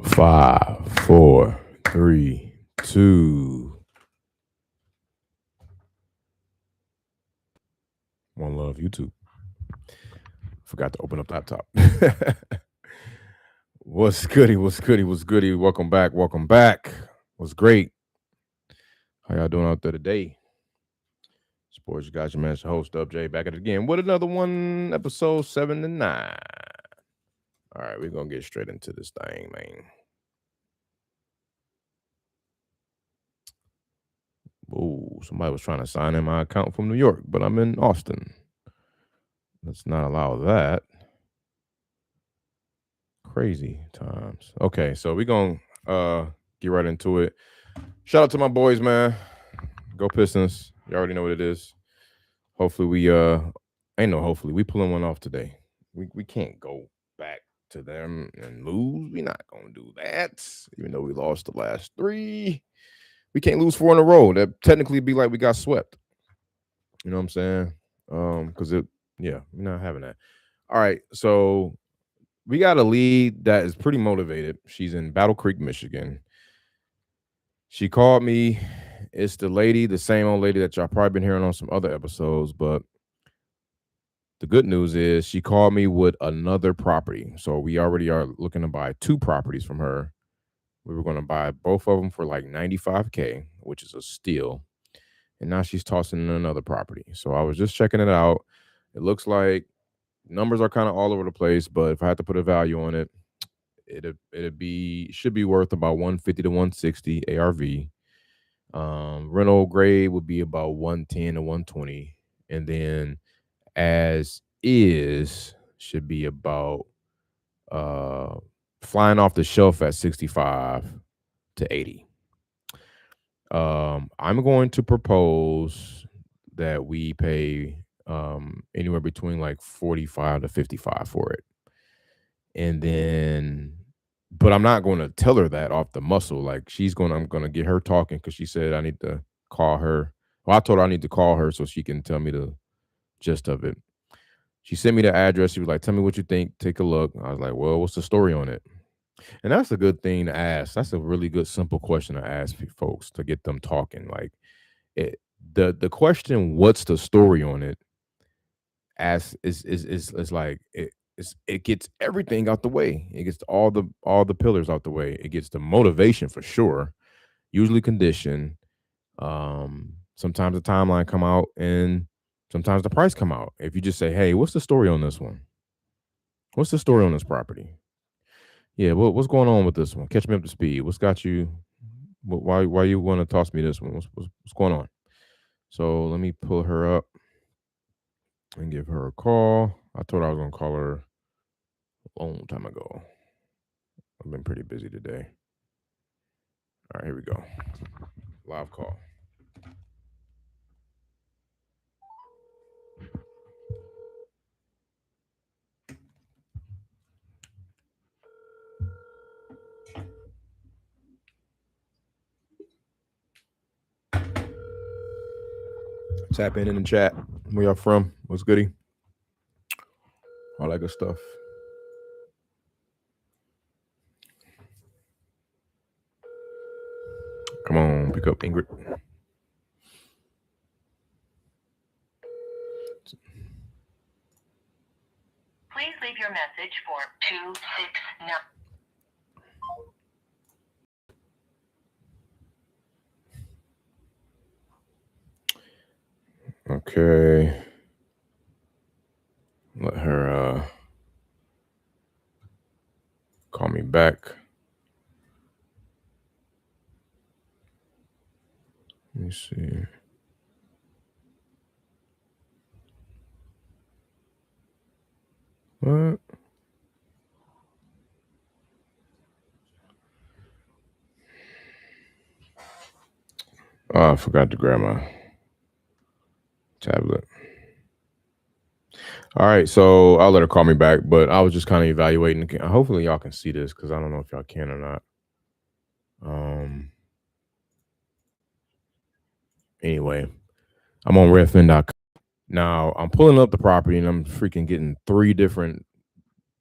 5, 4, 3, 2. One love, YouTube. Forgot to open up laptop. What's goody? What's goody? What's goody? Welcome back. Welcome back. What's great? How y'all doing out there today? Sports, you guys, your man, your host, DubJ, back at it again with another one, episode 7 and 9. All right, we're going to get straight into this thing, man. Oh, somebody was trying to sign in my account from New York, but I'm in Austin. Let's not allow that. Crazy times. Okay, so we're going to get right into it. Shout out to my boys, man. Go Pistons. You already know what it is. Hopefully we pulling one off today. We can't go back to them and lose. We're not going to do that. Even though we lost the last 3. We can't lose 4 in a row. That technically be like we got swept. You know what I'm saying? Because we're not having that. All right, so we got a lead that is pretty motivated. She's in Battle Creek, Michigan. She called me. It's the same old lady that y'all probably been hearing on some other episodes, but the good news is she called me with another property. So we already are looking to buy 2 properties from her. We were going to buy both of them for like $95K, which is a steal. And now she's tossing in another property. So I was just checking it out. It looks like numbers are kind of all over the place, but if I had to put a value on it, should be worth about 150 to 160 ARV. Rental grade would be about 110 to 120, and then as is should be about flying off the shelf at 65 to 80. I'm going to propose that we pay anywhere between like 45 to 55 for it. And then, but I'm not going to tell her that off the muscle. Like I'm going to get her talking because she said I need to call her. Well, I told her I need to call her so she can tell me the gist of it. She sent me the address. She was like, tell me what you think. Take a look. I was like, well, what's the story on it? And that's a good thing to ask. That's a really good, simple question to ask folks to get them talking. Like the question, what's the story on it? Is like it gets everything out the way. It gets all the pillars out the way. It gets the motivation for sure. Usually condition. Sometimes the timeline come out and sometimes the price come out. If you just say, hey, what's the story on this one? What's the story on this property? Yeah, what's going on with this one? Catch me up to speed. What's got you? Why you want to toss me this one? What's going on? So let me pull her up and give her a call. I told her I was going to call her a long time ago. I've been pretty busy today. All right, here we go. Live call. Tap in the chat. Where y'all from? What's goody? All that good stuff. Come on, pick up Ingrid. Please leave your message for 269. Okay. Let her call me back. Let me see. What? Oh, I forgot to grab my tablet. All right, so I'll let her call me back, but I was just kind of evaluating. Hopefully y'all can see this because I don't know if y'all can or not. Anyway, I'm on redfin.com. Now I'm pulling up the property and I'm freaking getting 3 different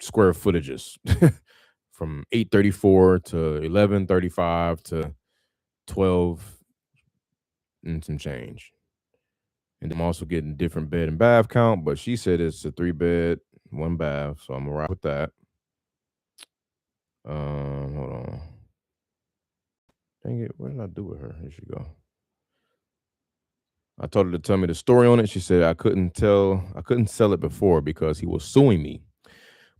square footages from 8:34 to 11:35 to 12 and some change. And I'm also getting different bed and bath count, but she said it's a 3-bed, 1 bath, so I'm gonna rock with that. Hold on. Dang it, what did I do with her? Here she go. I told her to tell me the story on it. She said I couldn't sell it before because he was suing me.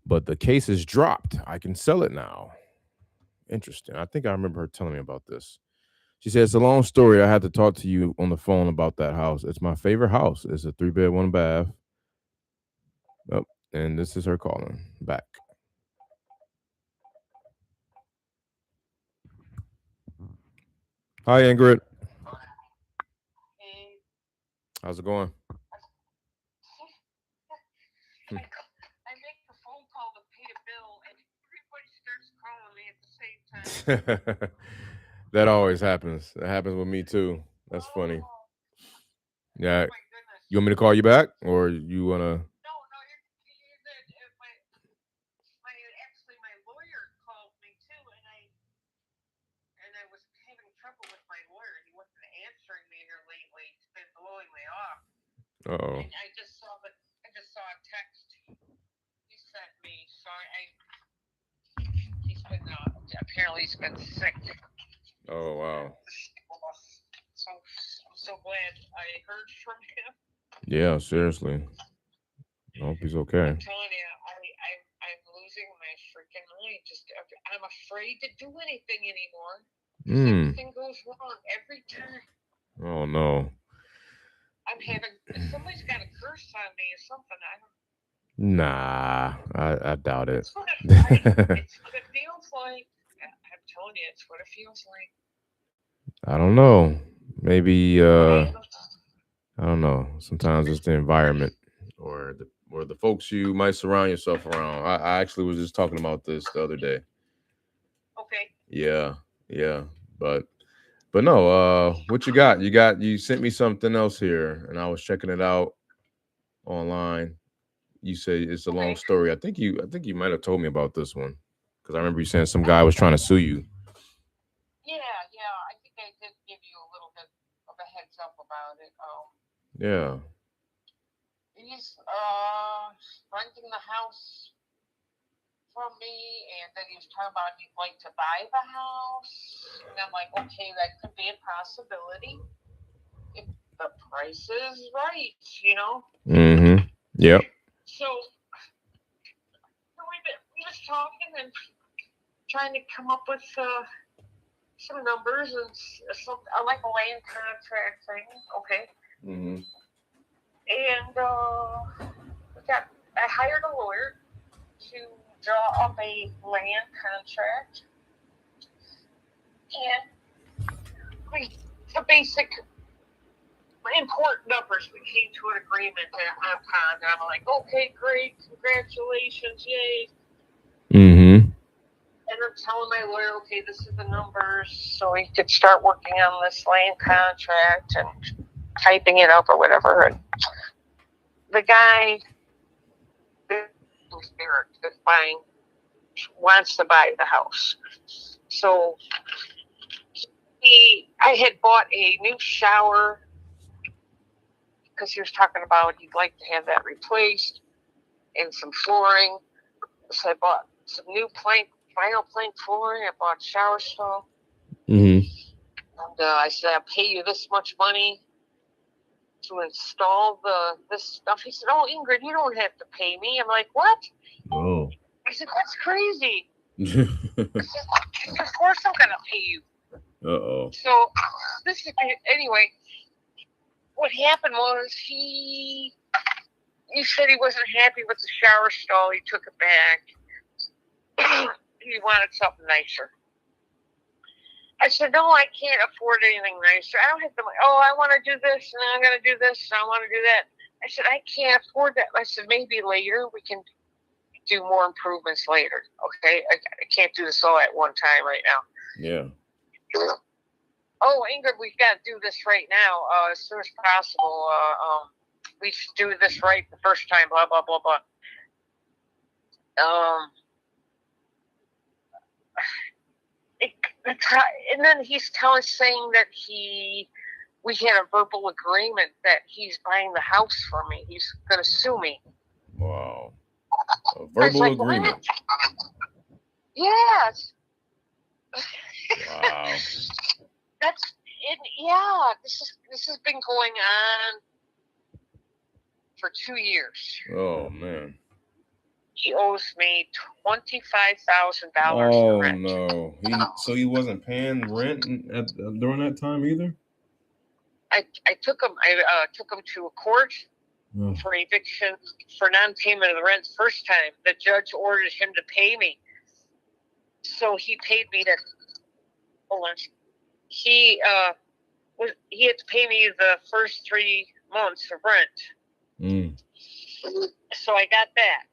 But the case is dropped. I can sell it now. Interesting. I think I remember her telling me about this. She said, it's a long story. I had to talk to you on the phone about that house. It's my favorite house. It's a 3-bed, 1 bath. Oh, and this is her calling back. Hi, Ingrid. Hey. How's it going? I make the phone call to pay a bill, and everybody starts calling me at the same time. That always happens. That happens with me too. That's funny. Yeah. Oh my goodness. You want me to call you back, or you wanna? No, you're good. Actually, my lawyer called me too, and I was having trouble with my lawyer. He wasn't answering me here lately. He's been blowing me off. Uh-oh. And I just saw a text he sent me. So apparently he's been sick. Oh wow. So I'm so glad I heard from him. Yeah, seriously. I hope he's okay. I'm telling you, I'm losing my freaking mind. I'm afraid to do anything anymore. Something goes wrong every time. Oh no. Somebody's got a curse on me or something. Nah, I doubt it. It's what it feels like. I'm telling you, it's what it feels like. I don't know. Maybe I don't know. Sometimes it's the environment or the folks you might surround yourself around. I actually was just talking about this the other day. Okay. Yeah. But no, what you got? You sent me something else here and I was checking it out online. You say it's a long story. I think you might have told me about this one. Because I remember you saying some guy was trying to sue you. Yeah. I think I did give you a little bit of a heads up about it. Yeah. He's renting the house from me, and then he was talking about he'd like to buy the house. And I'm like, okay, that could be a possibility if the price is right, you know? Mm-hmm. Yep. So we was talking and trying to come up with some numbers and like a land contract thing, okay? Mm-hmm. And I hired a lawyer to draw up a land contract, and the basic important numbers we came to an agreement upon. And I'm like, okay, great, congratulations, yay. Mm-hmm. And I'm telling my lawyer, okay, this is the numbers, so we could start working on this land contract and typing it up or whatever. And the guy wants to buy the house. So I had bought a new shower because he was talking about he'd like to have that replaced and some flooring. So I bought some new vinyl plank flooring. I bought shower stall. Mm-hmm. And I said, I'll pay you this much money to install this stuff. He said, oh, Ingrid, you don't have to pay me. I'm like, what? Oh. I said, that's crazy. I said, of course I'm going to pay you. Uh-oh. So anyway, what happened was he said he wasn't happy with the shower stall. He took it back. He wanted something nicer. I said, no, I can't afford anything nicer. I don't have the money. Oh, I want to do this, and I'm going to do this, and I want to do that. I said, I can't afford that. I said, maybe later we can do more improvements later. Okay, I can't do this all at one time right now. Yeah. Oh, Ingrid, we've got to do this right now as soon as possible. We should do this right the first time. Blah blah blah blah. And then he's saying that we had a verbal agreement that he's buying the house from me. He's going to sue me. Wow. A verbal agreement. What? Yes. Wow. That's it. Yeah. This has been going on for 2 years. Oh man. He owes me $25,000 Oh rent. no. So he wasn't paying rent during that time either? I took him to a court for eviction for non-payment of the rent. First time the judge ordered him to pay me, so he paid me that. Hold on. He had to pay me the first 3 months of rent. So I got that.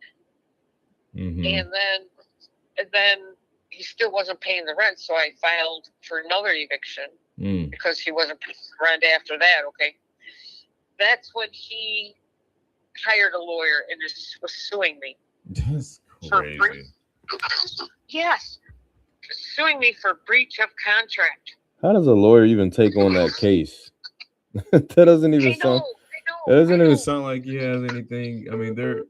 Mm-hmm. And then he still wasn't paying the rent, so I filed for another eviction because he wasn't paying the rent after that. Okay, that's when he hired a lawyer and was suing me. That's crazy. Yes, suing me for breach of contract. How does a lawyer even take on that case? That doesn't even sound. That doesn't even sound like he has anything. I mean, they're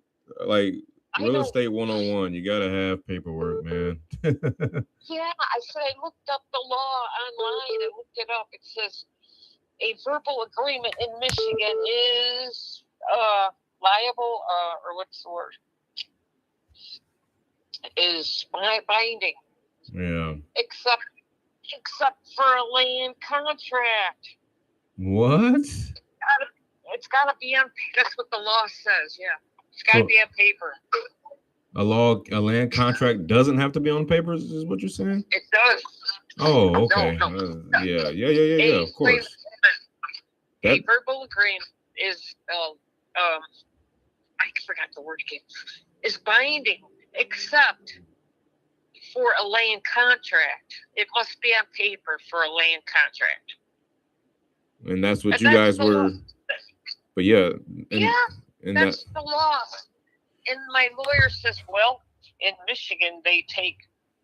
like. Real estate 101, you gotta have paperwork, man. Yeah, I looked up the law online. I looked it up. It says a verbal agreement in Michigan is liable, or what's the word? Is binding. Yeah. Except for a land contract. What? It's gotta be on. That's what the law says. Yeah. It's got to be on paper. A land contract doesn't have to be on paper, is what you're saying? It does. Oh, okay. No. Yeah, of course. A verbal agreement is, I forgot the word again, is binding, except for a land contract. It must be on paper for a land contract. And that's what you guys were, but yeah. And that's the law. And my lawyer says, well, in Michigan, they take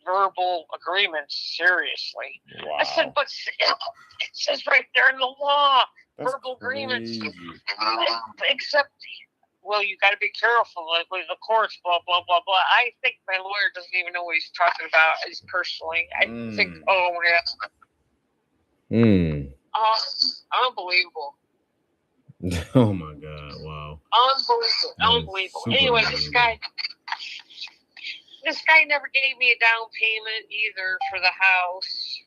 verbal agreements seriously. Wow. I said, but it says right there in the law, that's verbal agreements. Except, well, you got to be careful with the courts, blah, blah, blah, blah. I think my lawyer doesn't even know what he's talking about personally. I think, oh, yeah. Unbelievable. Oh my God! Wow. Unbelievable. Anyway, this guy never gave me a down payment either for the house.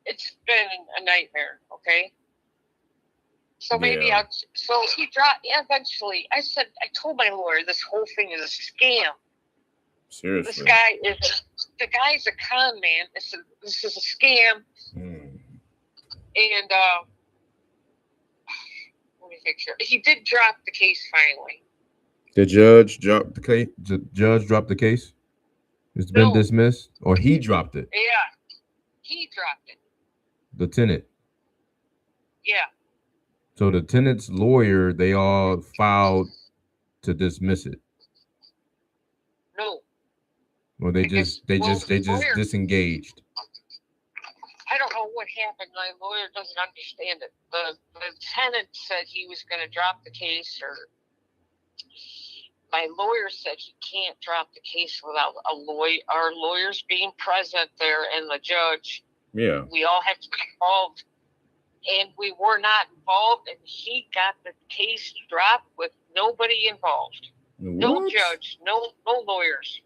It's been a nightmare. Okay. So maybe he dropped. Eventually, I told my lawyer this whole thing is a scam. Seriously. The guy's a con man. This is a scam. And let me make sure. He did drop the case finally. The judge dropped the case? The judge dropped the case? It's been dismissed? Or he dropped it? Yeah. He dropped it. The tenant? Yeah. So the tenant's lawyer, they all filed to dismiss it? No. Well, they just disengaged. I don't know what happened. My lawyer doesn't understand it. The tenant said he was going to drop the case, or my lawyer said he can't drop the case without our lawyers being present there and the judge. Yeah. We all have to be involved. And we were not involved, and he got the case dropped with nobody involved. What? No judge, no lawyers.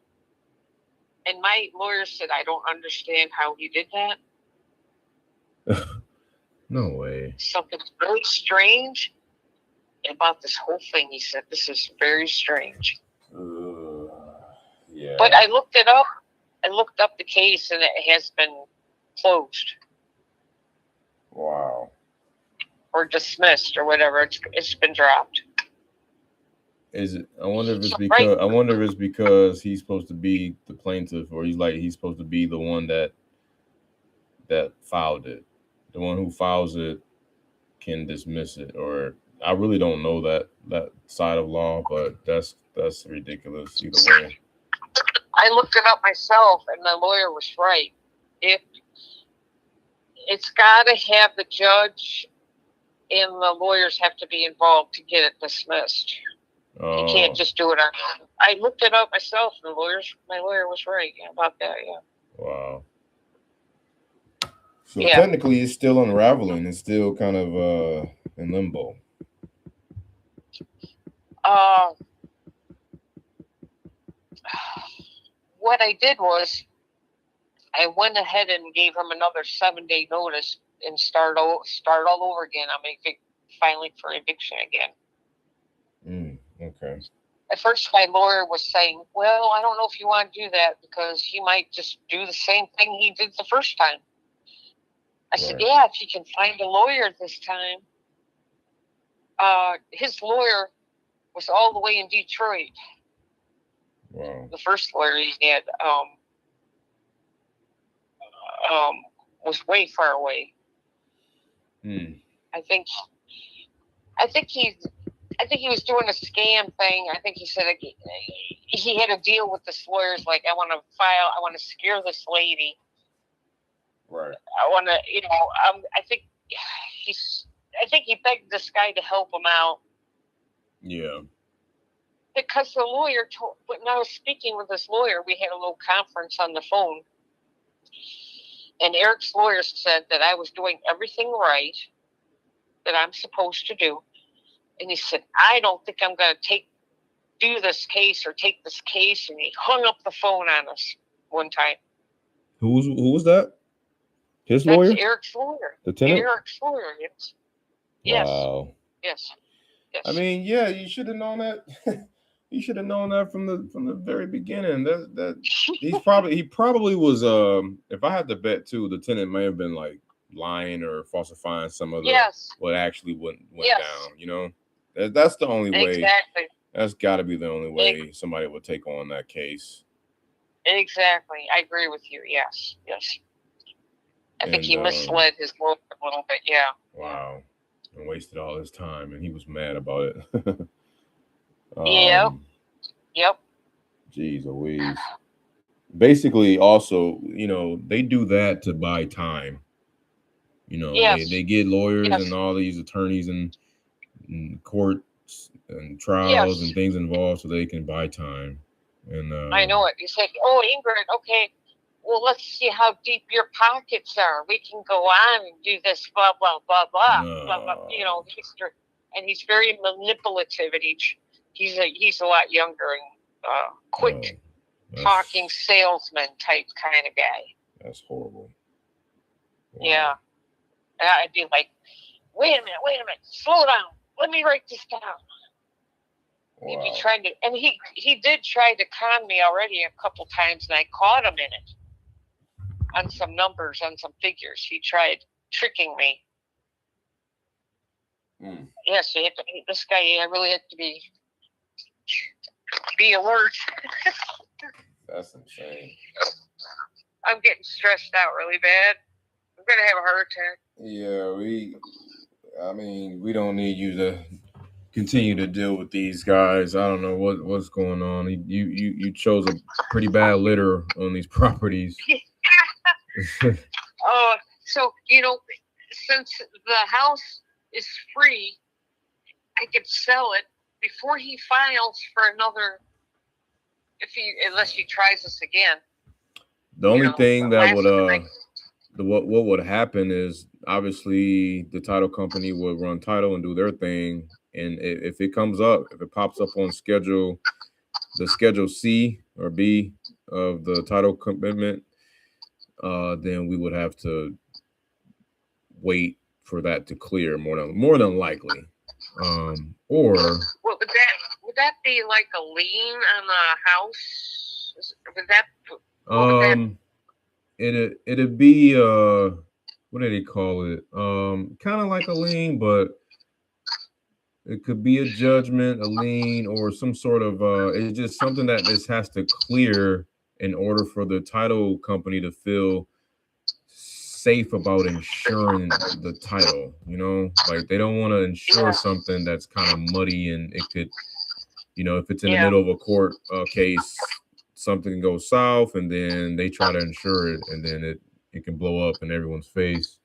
And my lawyer said, I don't understand how he did that. No way. Something very strange about this whole thing. He said, this is very strange. Yeah. But I looked it up. I looked up the case, and it has been closed. Wow. Or dismissed, or whatever. It's been dropped. Is it? I wonder if it's because he's supposed to be the plaintiff, or he's supposed to be the one that filed it. The one who files it can dismiss it, or I really don't know that side of law, but that's ridiculous either way. I looked it up myself, and the lawyer was right. It's got to have the judge and the lawyers have to be involved to get it dismissed. You can't just do it on. I looked it up myself, and my lawyer was right about that. Yeah. Wow. So technically, it's still unraveling. It's still kind of in limbo. What I did was I went ahead and gave him another 7-day notice and start all over again. I'm filing for eviction again. Okay. At first, my lawyer was saying, well, I don't know if you want to do that because he might just do the same thing he did the first time. I said, yeah, if you can find a lawyer this time. His lawyer was all the way in Detroit. Wow. The first lawyer he had was way far away. I think he was doing a scam thing. I think he said he had a deal with this lawyer's like, I want to scare this lady. Right. I want to, I think he begged this guy to help him out. Yeah. Because the lawyer when I was speaking with this lawyer, we had a little conference on the phone. And Eric's lawyer said that I was doing everything right that I'm supposed to do. And he said, I don't think I'm going to do this case or take this case. And he hung up the phone on us one time. Who was that? His lawyer? That's Eric's lawyer. The tenant? Eric's lawyer, yes. Wow. Yes. I mean, yeah, you should have known that. You should have known that from the very beginning. He probably was. If I had to bet too, the tenant may have been like lying or falsifying some of what actually went down. That's the only way. Exactly. That's got to be the only way somebody would take on that case. Exactly. I agree with you. Yes. I think he misled his lawyer a little bit. Yeah. Wow. And wasted all his time, and he was mad about it. Yep. Jeez Louise. Basically, also, they do that to buy time. They get lawyers and all these attorneys and courts and trials and things involved so they can buy time. And I know it. You say, oh, Ingrid, okay, well, let's see how deep your pockets are. We can go on and do this, blah, blah, blah, blah, blah, blah. And he's very manipulative at each. He's a lot younger and quick talking salesman type kind of guy. That's horrible. Wow. Yeah. And I'd be like, wait a minute, slow down. Let me write this down. Wow. He'd be trying to, and he did try to con me already a couple times, and I caught him in it on some numbers, on some figures. He tried tricking me. Yeah, so this guy, I really had to be alert. That's insane. I'm getting stressed out really bad. I'm going to have a heart attack. Yeah, we don't need you to continue to deal with these guys. I don't know what's going on. You chose a pretty bad litter on these properties. So, since the house is free, I could sell it before he files for another, unless he tries this again. The only thing that would what would happen is obviously the title company would run title and do their thing, and if it pops up on the schedule C or B of the title commitment, then we would have to wait for that to clear more than likely. Would that be like a lien on the house? It'd be what do they call it? Kind of like a lien, but it could be a judgment, a lien, or some sort of it's just something that this has to clear in order for the title company to feel safe about insuring the title. Like they don't want to insure something that's kind of muddy, and it could, if it's in the middle of a court case, something goes south, and then they try to insure it, and then it can blow up in everyone's face.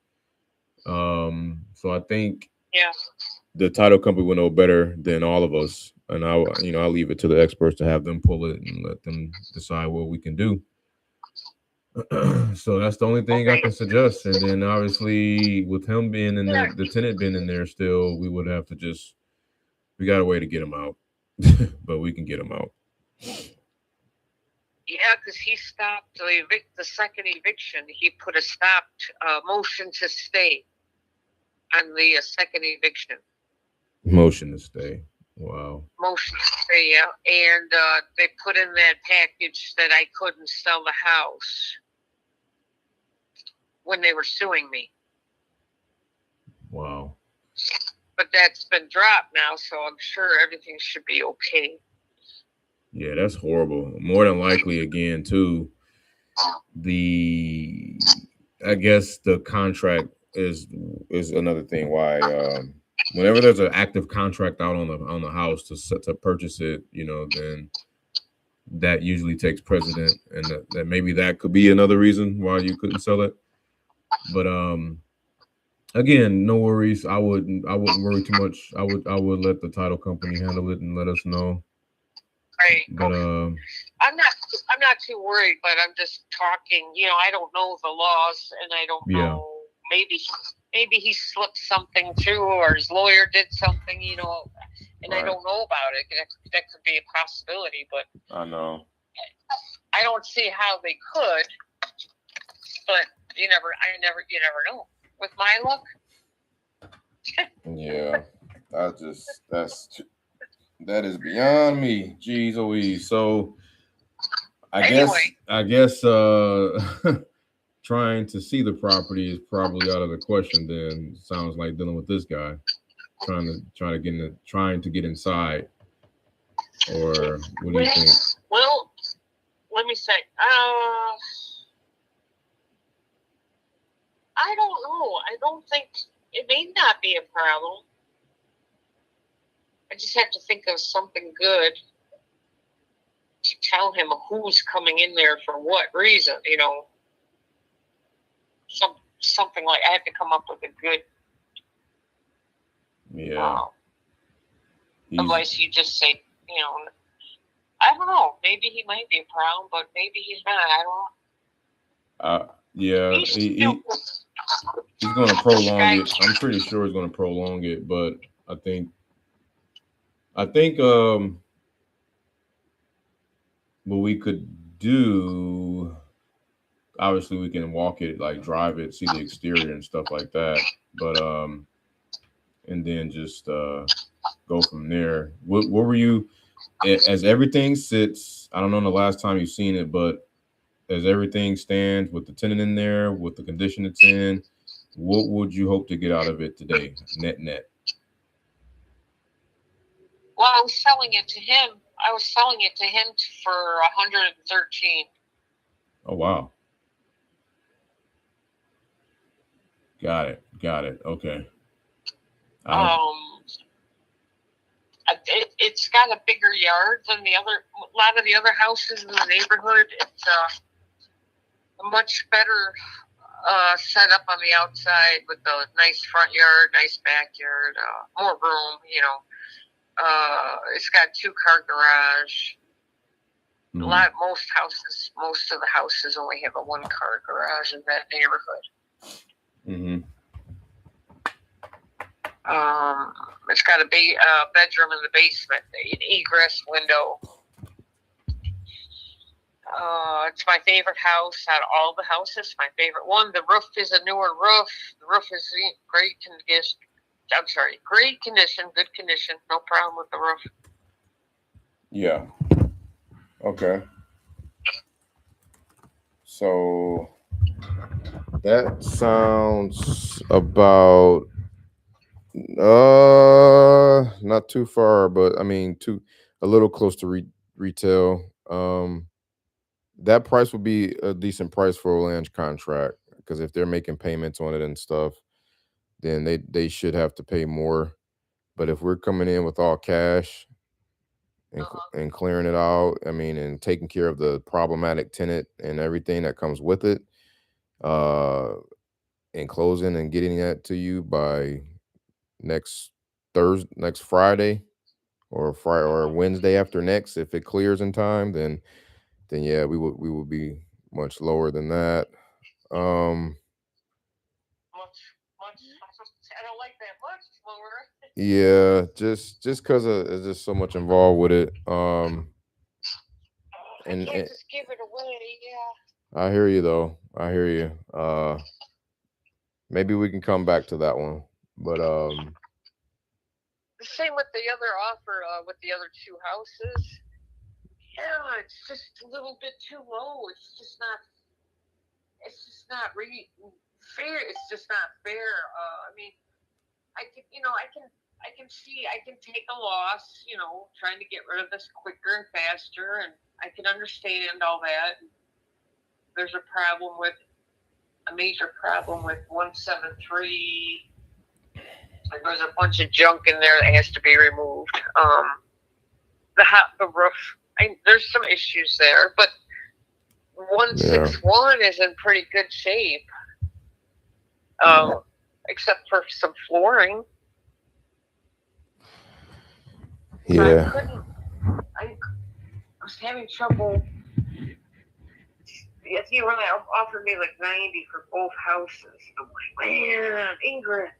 So I think the title company will know better than all of us, and I'll leave it to the experts to have them pull it and let them decide what we can do. So that's the only thing I can suggest. And then obviously with him being in there, the tenant being in there still, we would have to we got a way to get him out, but we can get him out. Yeah, because he stopped the second eviction. He put a stopped motion to stay on the second eviction. Motion to stay. Wow. Motion to stay, yeah. And they put in that package that I couldn't sell the house when they were suing me. Wow. But that's been dropped now, so I'm sure everything should be okay. Yeah, that's horrible. More than likely, again, too, I guess the contract is another thing why whenever there's an active contract out on the house to purchase it, then that usually takes precedent, and that maybe that could be another reason why you couldn't sell it. But again, no worries. I wouldn't worry too much. I would let the title company handle it and let us know. Right. But I'm not too worried, but I'm just talking. I don't know the laws, and I don't know. Maybe he slipped something through, or his lawyer did something. And I don't know about it. That could be a possibility, but I know. I don't see how they could. But you never know. With my luck. Yeah, that is beyond me. Jeez Louise. So I guess trying to see the property is probably out of the question. Then sounds like dealing with this guy, trying to get inside. Or what do you think? Well, let me say. I don't know. I don't think it may not be a problem. I just have to think of something good to tell him who's coming in there for what reason. Something like I have to come up with a good. Yeah. Otherwise, you just say, I don't know. Maybe he might be a problem, but maybe he's not. I don't know. Yeah. He's going to prolong it. I'm pretty sure he's going to prolong it, but I think what we could do, obviously we can walk it, like drive it, see the exterior and stuff like that, but and then just go from there. What were you, as everything sits, I don't know the last time you've seen it, but as everything stands with the tenant in there, with the condition it's in, what would you hope to get out of it today, net? Well, I was selling it to him for $113. Oh wow. Got it. Okay. It's got a bigger yard than a lot of the other houses in the neighborhood. It's a much better setup on the outside with a nice front yard, nice backyard, more room. It's got 2-car garage. Mm-hmm. Most of the houses only have a 1-car garage in that neighborhood. Mm-hmm. It's got a bedroom in the basement, an egress window. It's my favorite house out of all the houses. My favorite one. The roof is a newer roof. The roof is great condition. Great condition, good condition. No problem with the roof. Yeah. Okay. So that sounds about not too far, but I mean a little close to retail. That price would be a decent price for a land contract, because if they're making payments on it and stuff, then they should have to pay more. But if we're coming in with all cash, and clearing it out. I mean, and taking care of the problematic tenant and everything that comes with it. And closing and getting that to you by next Friday or Wednesday after next. If it clears in time, then yeah, we will be much lower than that. I don't like that much lower. Yeah, just because there's just so much involved with it. I can't just give it away. Yeah. I hear you though. I hear you. Maybe we can come back to that one, but the same with the other offer with the other two houses. Yeah, it's just a little bit too low. It's just not really fair. It's just not fair. I mean, I can see I can take a loss, trying to get rid of this quicker and faster, and I can understand all that. There's a major problem with 173. There's a bunch of junk in there that has to be removed. The roof, there's some issues there, but 161 is in pretty good shape, except for some flooring. Yeah. So I was having trouble. He really offered me like 90 for both houses. I'm like, man, Ingrid,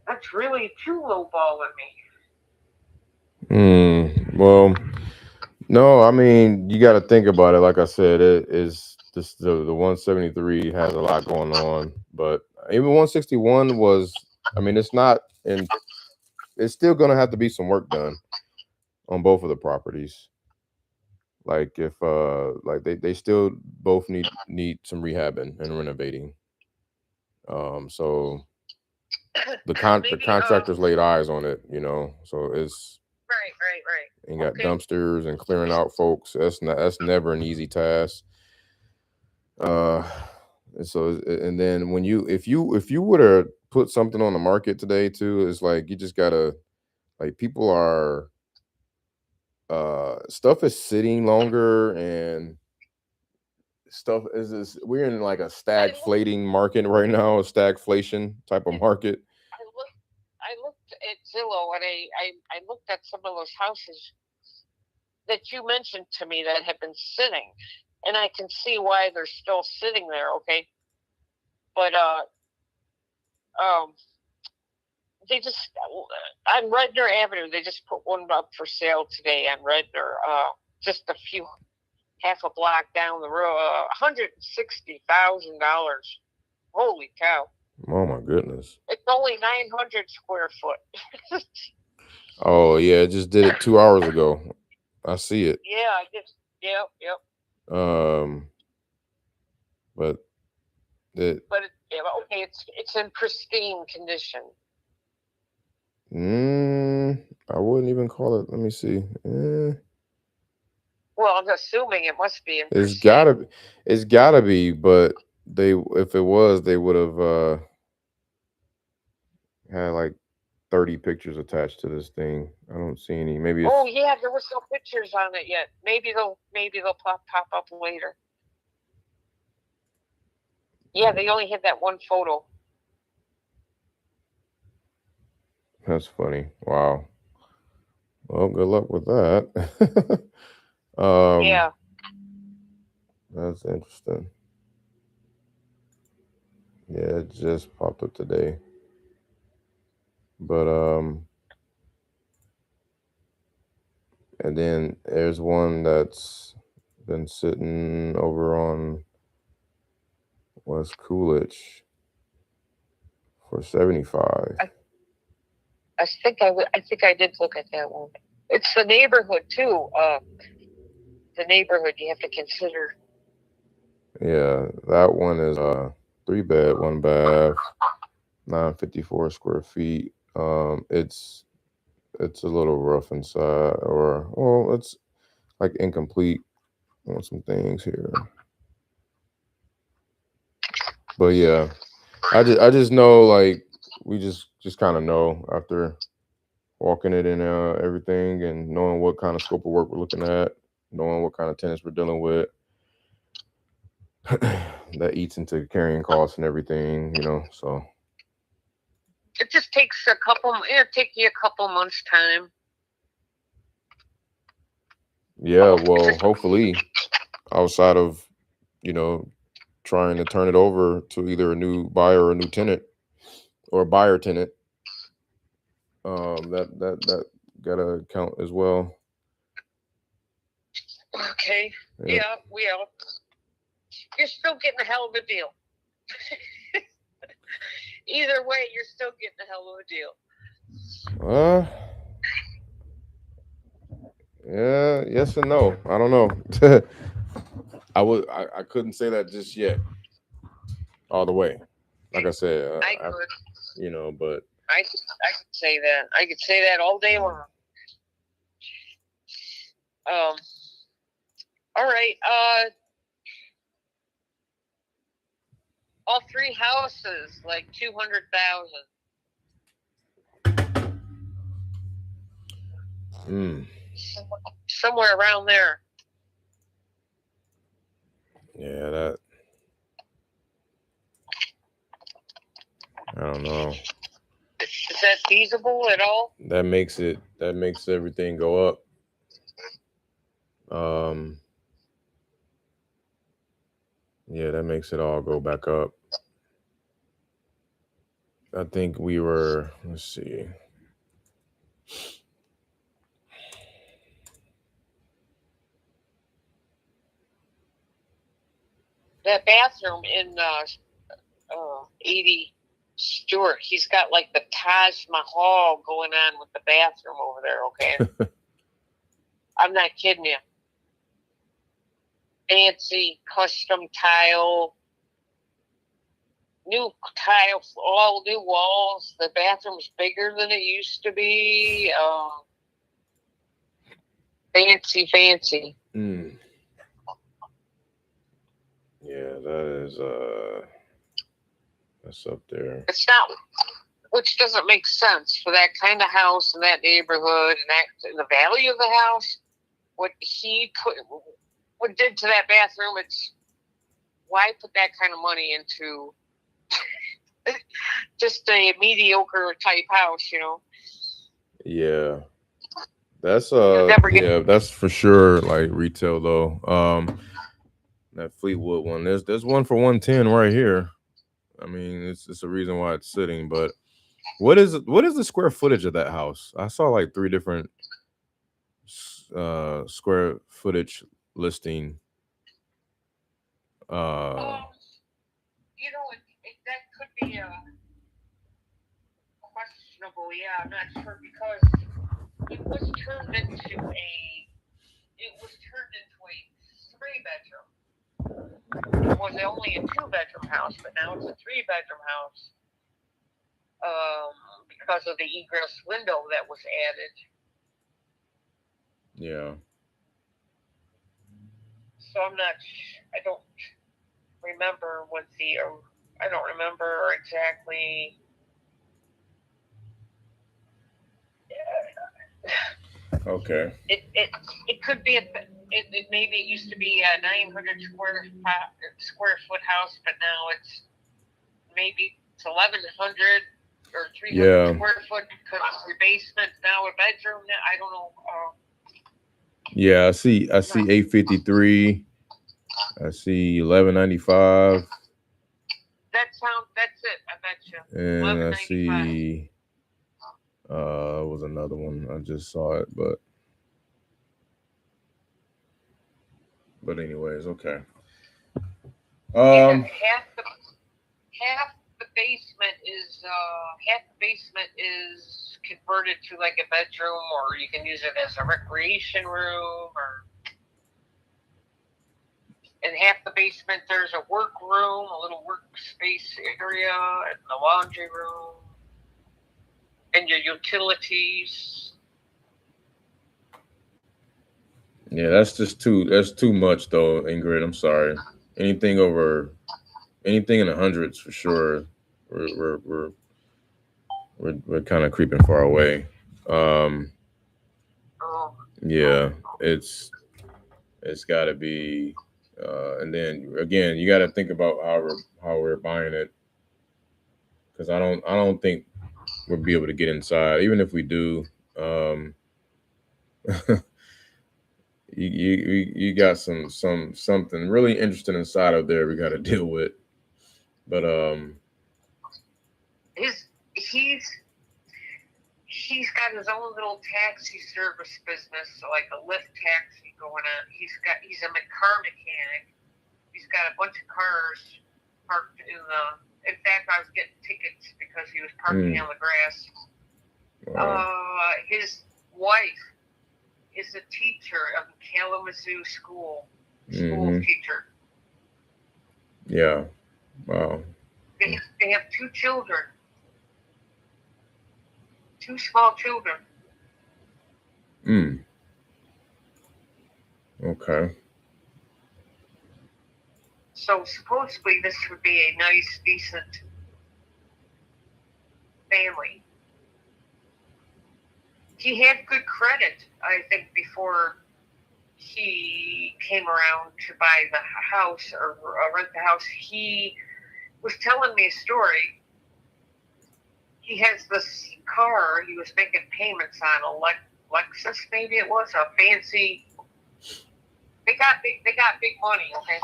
that's really too low balling me. Well, no, I mean, you got to think about it. Like I said, it is this the 173 has a lot going on, but even 161 was. I mean, it's not, and it's still going to have to be some work done on both of the properties. Like if like they still both need some rehabbing and renovating. So the contractors laid eyes on it, so it's right. And got dumpsters and clearing out folks. That's never an easy task. And then if you were to put something on the market today too, it's like you just gotta, like, people are stuff is sitting longer, and stuff is we're in like a stagflating market right now, a stagflation type of market. I looked at Zillow, and I looked at some of those houses that you mentioned to me that have been sitting, and I can see why they're still sitting there. Okay, but they just on Redner Avenue, they just put one up for sale today on Redner. Just half a block down the road, $160,000. Holy cow! Oh my goodness! It's only 900 square foot. Oh yeah, it just did it 2 hours ago. I see it. Yeah, I just yep. But okay, it's in pristine condition. I wouldn't even call it. Let me see. Well, I'm assuming it must be in pristine. It's gotta be, but if it was, they would have had like 30 pictures attached to this thing. I don't see any. Maybe oh yeah, there was no pictures on it yet. Maybe they'll pop up later. Yeah, they only had that one photo. That's funny. Wow. Well, good luck with that. Yeah. That's interesting. Yeah, it just popped up today. But and then there's one that's been sitting over on West Coolidge for 75. I think I did look at that one. It's the neighborhood too. The neighborhood you have to consider. Yeah, that one is 3-bed, 1-bath, 954 square feet. It's a little rough inside, it's like incomplete on some things here. But yeah, I just know, like, we just kind of know after walking it in everything, and knowing what kind of scope of work we're looking at, knowing what kind of tenants we're dealing with. That eats into carrying costs and everything, you know. So it just takes it'll take you a couple months time. Yeah, well, hopefully, outside of, you know, trying to turn it over to either a new buyer or a new tenant, or a buyer tenant, that gotta count as well. Okay. Yeah, we are. You're still getting a hell of a deal. Either way, you're still getting a hell of a deal. Yeah, yes and no. I don't know. I couldn't say that just yet, all the way. Like I said, I could. You know, but I could say that. I could say that all day long. All right. All three houses, like 200,000. Somewhere around there. Yeah, that. I don't know. Is that feasible at all? That makes everything go up. Yeah, that makes it all go back up. I think we were, let's see. That bathroom in 80 Stewart, he's got like the Taj Mahal going on with the bathroom over there, okay? I'm not kidding you. Fancy custom tile, new tile, all new walls. The bathroom's bigger than it used to be. Fancy. Yeah, that is that's up there. It's not, which doesn't make sense for that kind of house in that neighborhood and the value of the house. What did to that bathroom? It's why put that kind of money into just a mediocre type house, you know? Yeah. That's that's for sure, like retail though. That Fleetwood one. There's one for 110 right here. I mean, it's a reason why it's sitting, but what is the square footage of that house? I saw like 3 different square footage listing. You know, that could be questionable. Yeah, I'm not sure because it was turned into a 3-bedroom. It was only a 2-bedroom house, but now it's a 3-bedroom house because of the egress window that was added. Yeah. So I don't remember I don't remember exactly. Okay. It could be maybe it used to be a 900 square foot house, but now it's 1,100 or 300 square foot because your basement now a bedroom. I don't know. Yeah, I see 853. I see 1195. That's it. I bet you. And I see was another one. I just saw it, but anyways, okay. Half the basement is converted to like a bedroom, or you can use it as a recreation room, and half the basement there's a work room, a little workspace area, and the laundry room, and your utilities. Yeah, that's too much though, Ingrid. I'm sorry. Anything in the hundreds for sure. We're kind of creeping far away. Oh, Yeah, it's got to be, and then again, you got to think about how we're buying it, because I don't think we'll be able to get inside, even if we do. Um, you got something really interesting inside of there we got to deal with, but he's got his own little taxi service business, like a Lyft taxi going on. He's a car mechanic. He's got a bunch of cars parked in the. In fact, I was getting tickets because he was parking on the grass. wow. His wife is a teacher of Kalamazoo school teacher. Yeah. Wow. They have 2 children. 2 small children. Okay. So supposedly this would be a nice, decent family. He had good credit, I think, before he came around to buy the house or rent the house. He was telling me a story. He has this car he was making payments on, a Lexus, maybe it was, a fancy. They got big money, okay?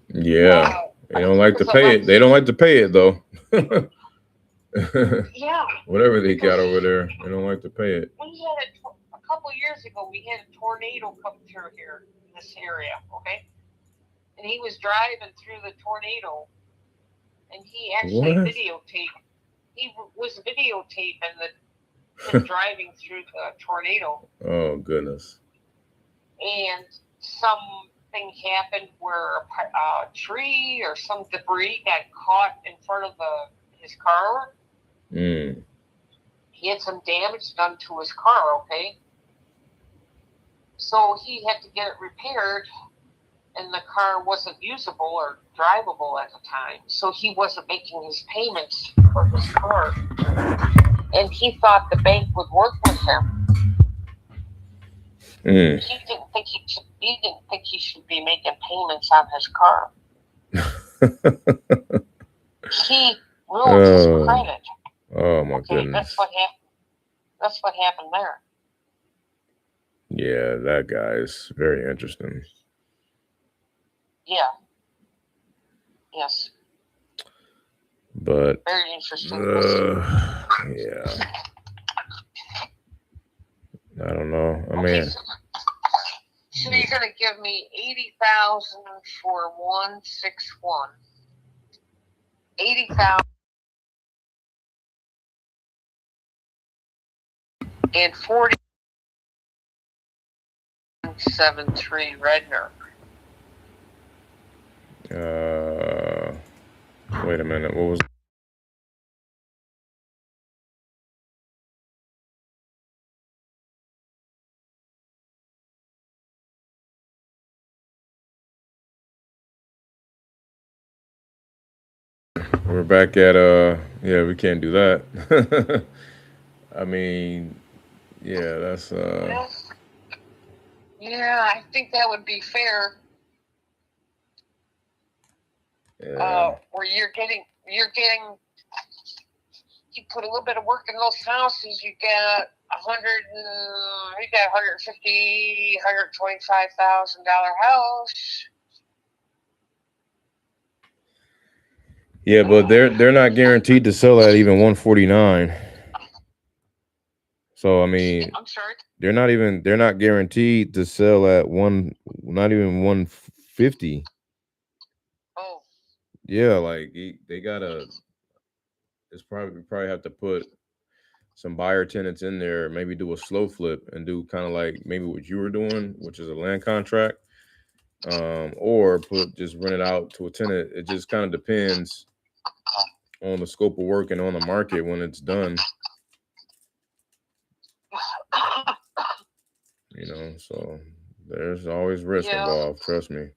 Yeah. They don't like to pay it. They don't like to pay it though. Yeah. Whatever they got over there, they don't like to pay it. We had a couple of years ago. We had a tornado come through here in this area, okay? And he was driving through the tornado, and he actually videotaped. He was videotaping the driving through the tornado. Oh goodness! And something happened where a tree or some debris got caught in front of his car. He had some damage done to his car, okay? So he had to get it repaired, and the car wasn't usable or drivable at the time. So he wasn't making his payments for his car. And he thought the bank would work with him. He didn't think he should be making payments on his car. He ruined his credit. Oh my goodness! That's what happened there. Yeah, that guy is very interesting. Yeah. Yes. But very interesting. Yeah. I don't know. I mean, so you're gonna give me 80,000 for 161. 80,000 and 40.73 Redner. Wait a minute. What was? We're back at yeah, we can't do that. I mean, yeah, that's yeah, I think that would be fair. Yeah. Where you're getting you put a little bit of work in those houses, you get 150, $125,000 house. Yeah, but they're not guaranteed to sell at even 149. So I mean, I'm sorry. They're not guaranteed to sell at not even 150. Oh. Yeah, like they gotta. We probably have to put some buyer tenants in there. Maybe do a slow flip and do kind of like maybe what you were doing, which is a land contract, or just rent it out to a tenant. It just kind of depends on the scope of work and on the market when it's done. So there's always risk involved. Trust me.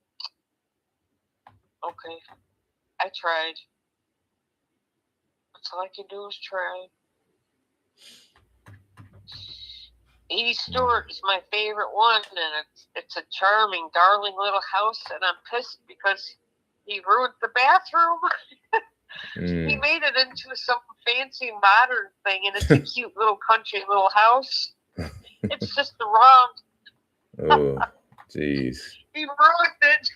Okay, I tried. That's all I can do is try. 80 Stewart is my favorite one, and it's a charming, darling little house, and I'm pissed because he ruined the bathroom. He made it into some fancy modern thing, and it's a cute little country little house. It's just the wrong. Oh, jeez. He ruined it.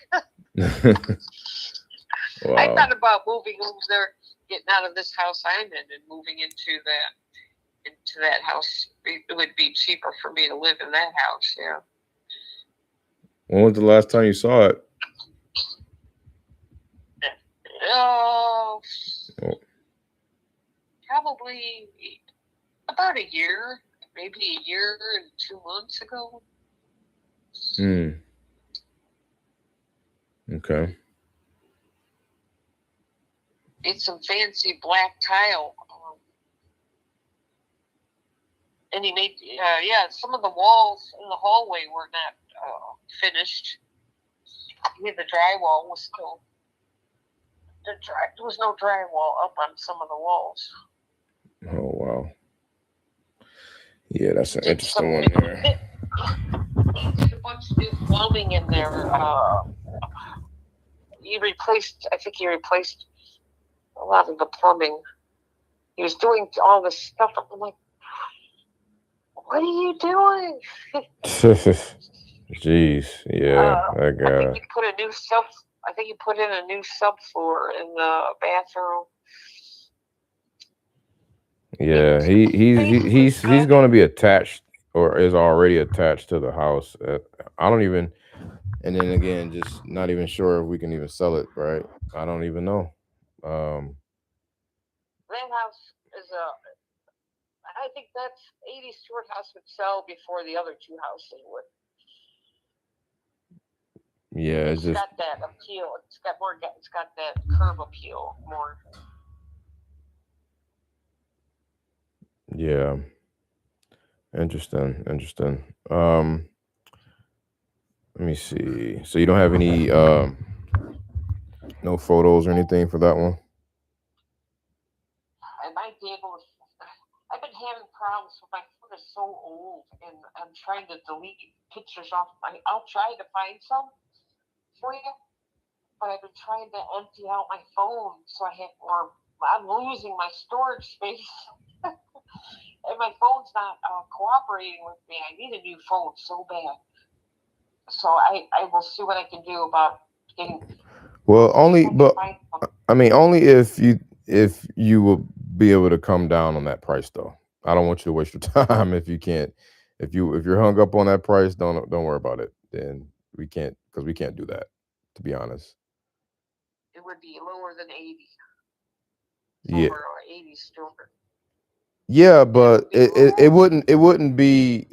Wow. I thought about moving over there, getting out of this house I'm in, and moving into that house. It would be cheaper for me to live in that house. Yeah. When was the last time you saw it? Oh, probably about a year, maybe a year and 2 months ago. Okay. It's some fancy black tile. And he made, some of the walls in the hallway were not finished. The drywall was still, there was no drywall up on some of the walls. Oh, wow. Yeah, that's an interesting one there. He did a bunch of new plumbing in there. I think he replaced a lot of the plumbing. He was doing all this stuff. I'm like, what are you doing? Jeez, yeah, that guy. I think he put in a new subfloor in the bathroom. Yeah, he's going to be attached, or is already attached to the house. I don't even, and then again, just not even sure if we can even sell it. Right? I don't even know. That house is I think that's 80 Stewart house would sell before the other two houses would. Yeah, it's got that appeal. It's got that curb appeal more. Yeah. Interesting. Let me see. So you don't have any no photos or anything for that one? I might be able to. I've been having problems with my phone is so old, and I'm trying to delete pictures off I'll try to find some for you, but I've been trying to empty out my phone, so I'm losing my storage space. And my phone's not cooperating with me. I need a new phone so bad. So I will see what I can do about getting. Well, only if you will be able to come down on that price, though. I don't want you to waste your time if you can't. If you're hung up on that price, don't worry about it. Then we can't, because we can't do that. To be honest, it would be lower than 80. Yeah. Over 80 still. Yeah, but it wouldn't be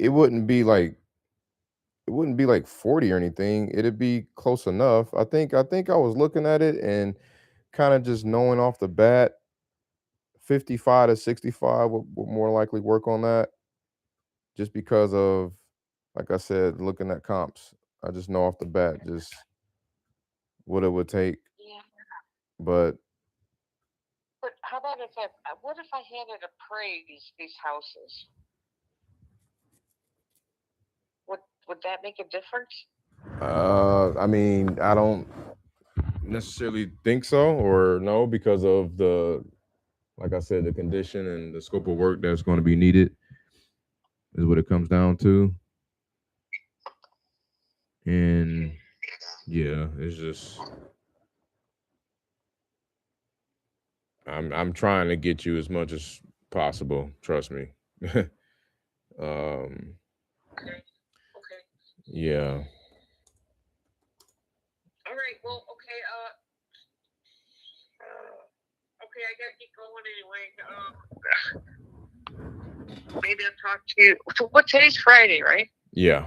like 40 or anything. It'd be close enough. I think I was looking at it and kind of just knowing off the bat, 55 to 65 would more likely work on that. Just because of, like I said, looking at comps. I just know off the bat just what it would take. Yeah. But how about what if I had it appraised, these houses? Would that make a difference? I mean, I don't necessarily think so, or no, because of the, like I said, the condition and the scope of work that's going to be needed is what it comes down to. And yeah, it's just I'm trying to get you as much as possible. Trust me. Okay. Yeah. All right. Well, okay. Okay, I gotta get going anyway. Maybe I'll talk to you. So, today's Friday, right? Yeah.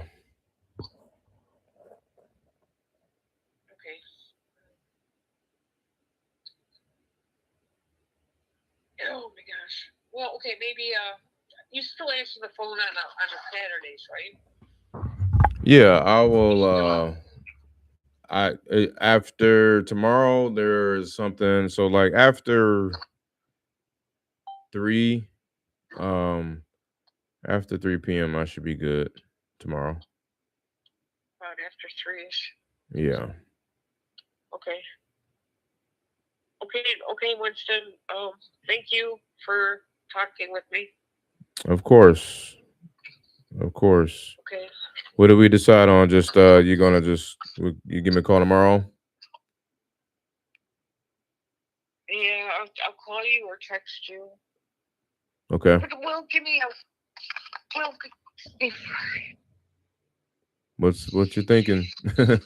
Okay. Oh my gosh. Well, okay, maybe you still answer the phone on the Saturdays, right? Yeah, I will. After tomorrow, there's something. So like after 3, After 3 p.m., I should be good tomorrow. About after 3-ish. Yeah. Okay. Okay, Winston. Thank you for talking with me. Of course. Of course. Okay. What did we decide on? Just you gonna just you give me a call tomorrow? Yeah, I'll call you or text you. Okay. Well, give me a. Well, What you thinking? let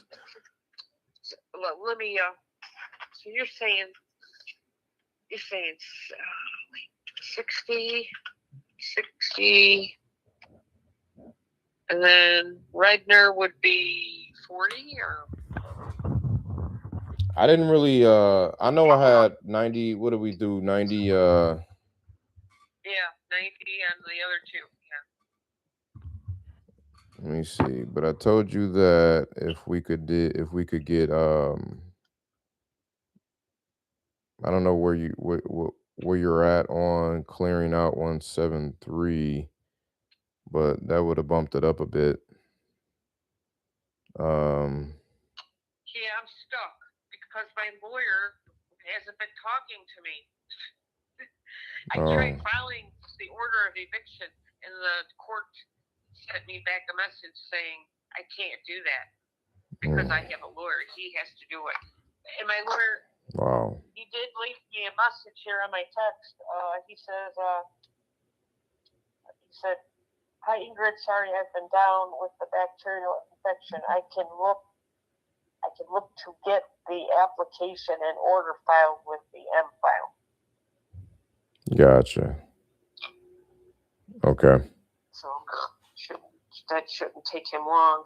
me. So you're saying 60, and then Redner would be 40, or I didn't really I know I had 90. What did we do? 90 yeah, 90 on the other two. Yeah. Let me see. But I told you that if we could get I don't know where you're at on clearing out 173, but that would have bumped it up a bit. Yeah, I'm stuck because my lawyer hasn't been talking to me. I tried filing the order of eviction, and the court sent me back a message saying I can't do that because I have a lawyer. He has to do it. And my lawyer, wow, he did leave me a message here on my text. He said, "Hi Ingrid, sorry I've been down with the bacterial infection. I can look to get the application and order filed with the M file." gotcha. Okay. So that shouldn't take him long.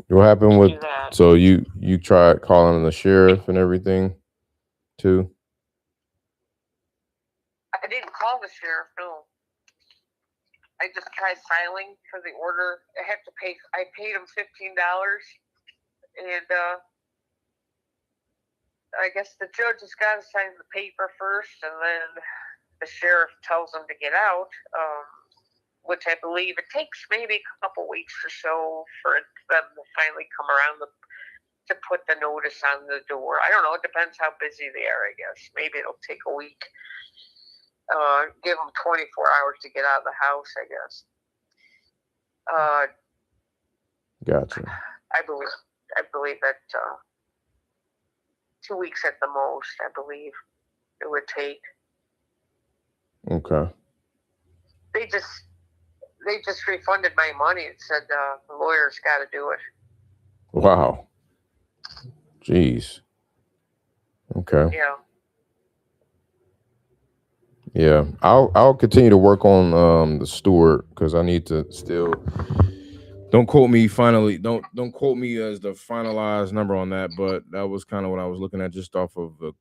What happened with that? So you tried calling the sheriff and everything too? I didn't call the sheriff, no. I just tried filing for the order. I paid him $15, and I guess the judge has got to sign the paper first, and then the sheriff tells him to get out, which I believe it takes maybe a couple weeks or so for them to finally come around to put the notice on the door. I don't know. It depends how busy they are, I guess. Maybe it'll take a week. Give them 24 hours to get out of the house, I guess. Gotcha. I believe that 2 weeks at the most, I believe it would take. Okay. They just refunded my money and said the lawyer's got to do it. Wow. Jeez. Okay. Yeah. Yeah, I'll continue to work on the Stewart because I need to still. Don't quote me Don't quote me as the finalized number on that, but that was kind of what I was looking at just off of a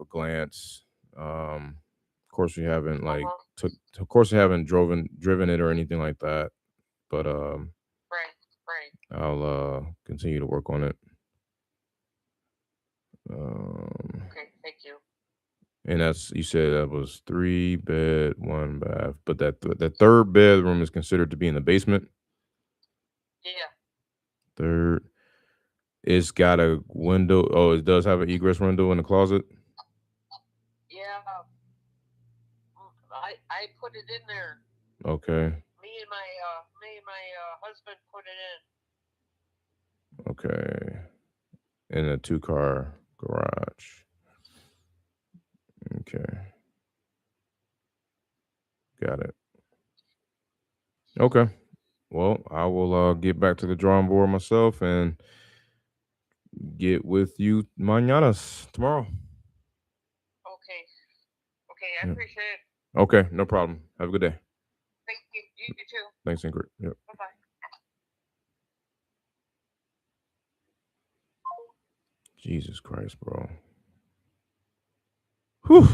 glance. Of course, we haven't of course we haven't driven it or anything like that, but right. I'll continue to work on it. Okay, thank you. And that's, you said that was 3 bed, 1 bath, but that third bedroom is considered to be in the basement. Yeah. Third, it's got a window. Oh, it does have an egress window in the closet. Yeah. I put it in there. Okay. Me and my husband put it in. Okay. In a 2-car garage. Okay. Got it. Okay. Well, I will get back to the drawing board myself and get with you mañanas tomorrow. Okay, I appreciate it. Okay, no problem. Have a good day. Thank you. You too. Thanks, Ingrid. Yep. Bye-bye. Jesus Christ, bro. Whew.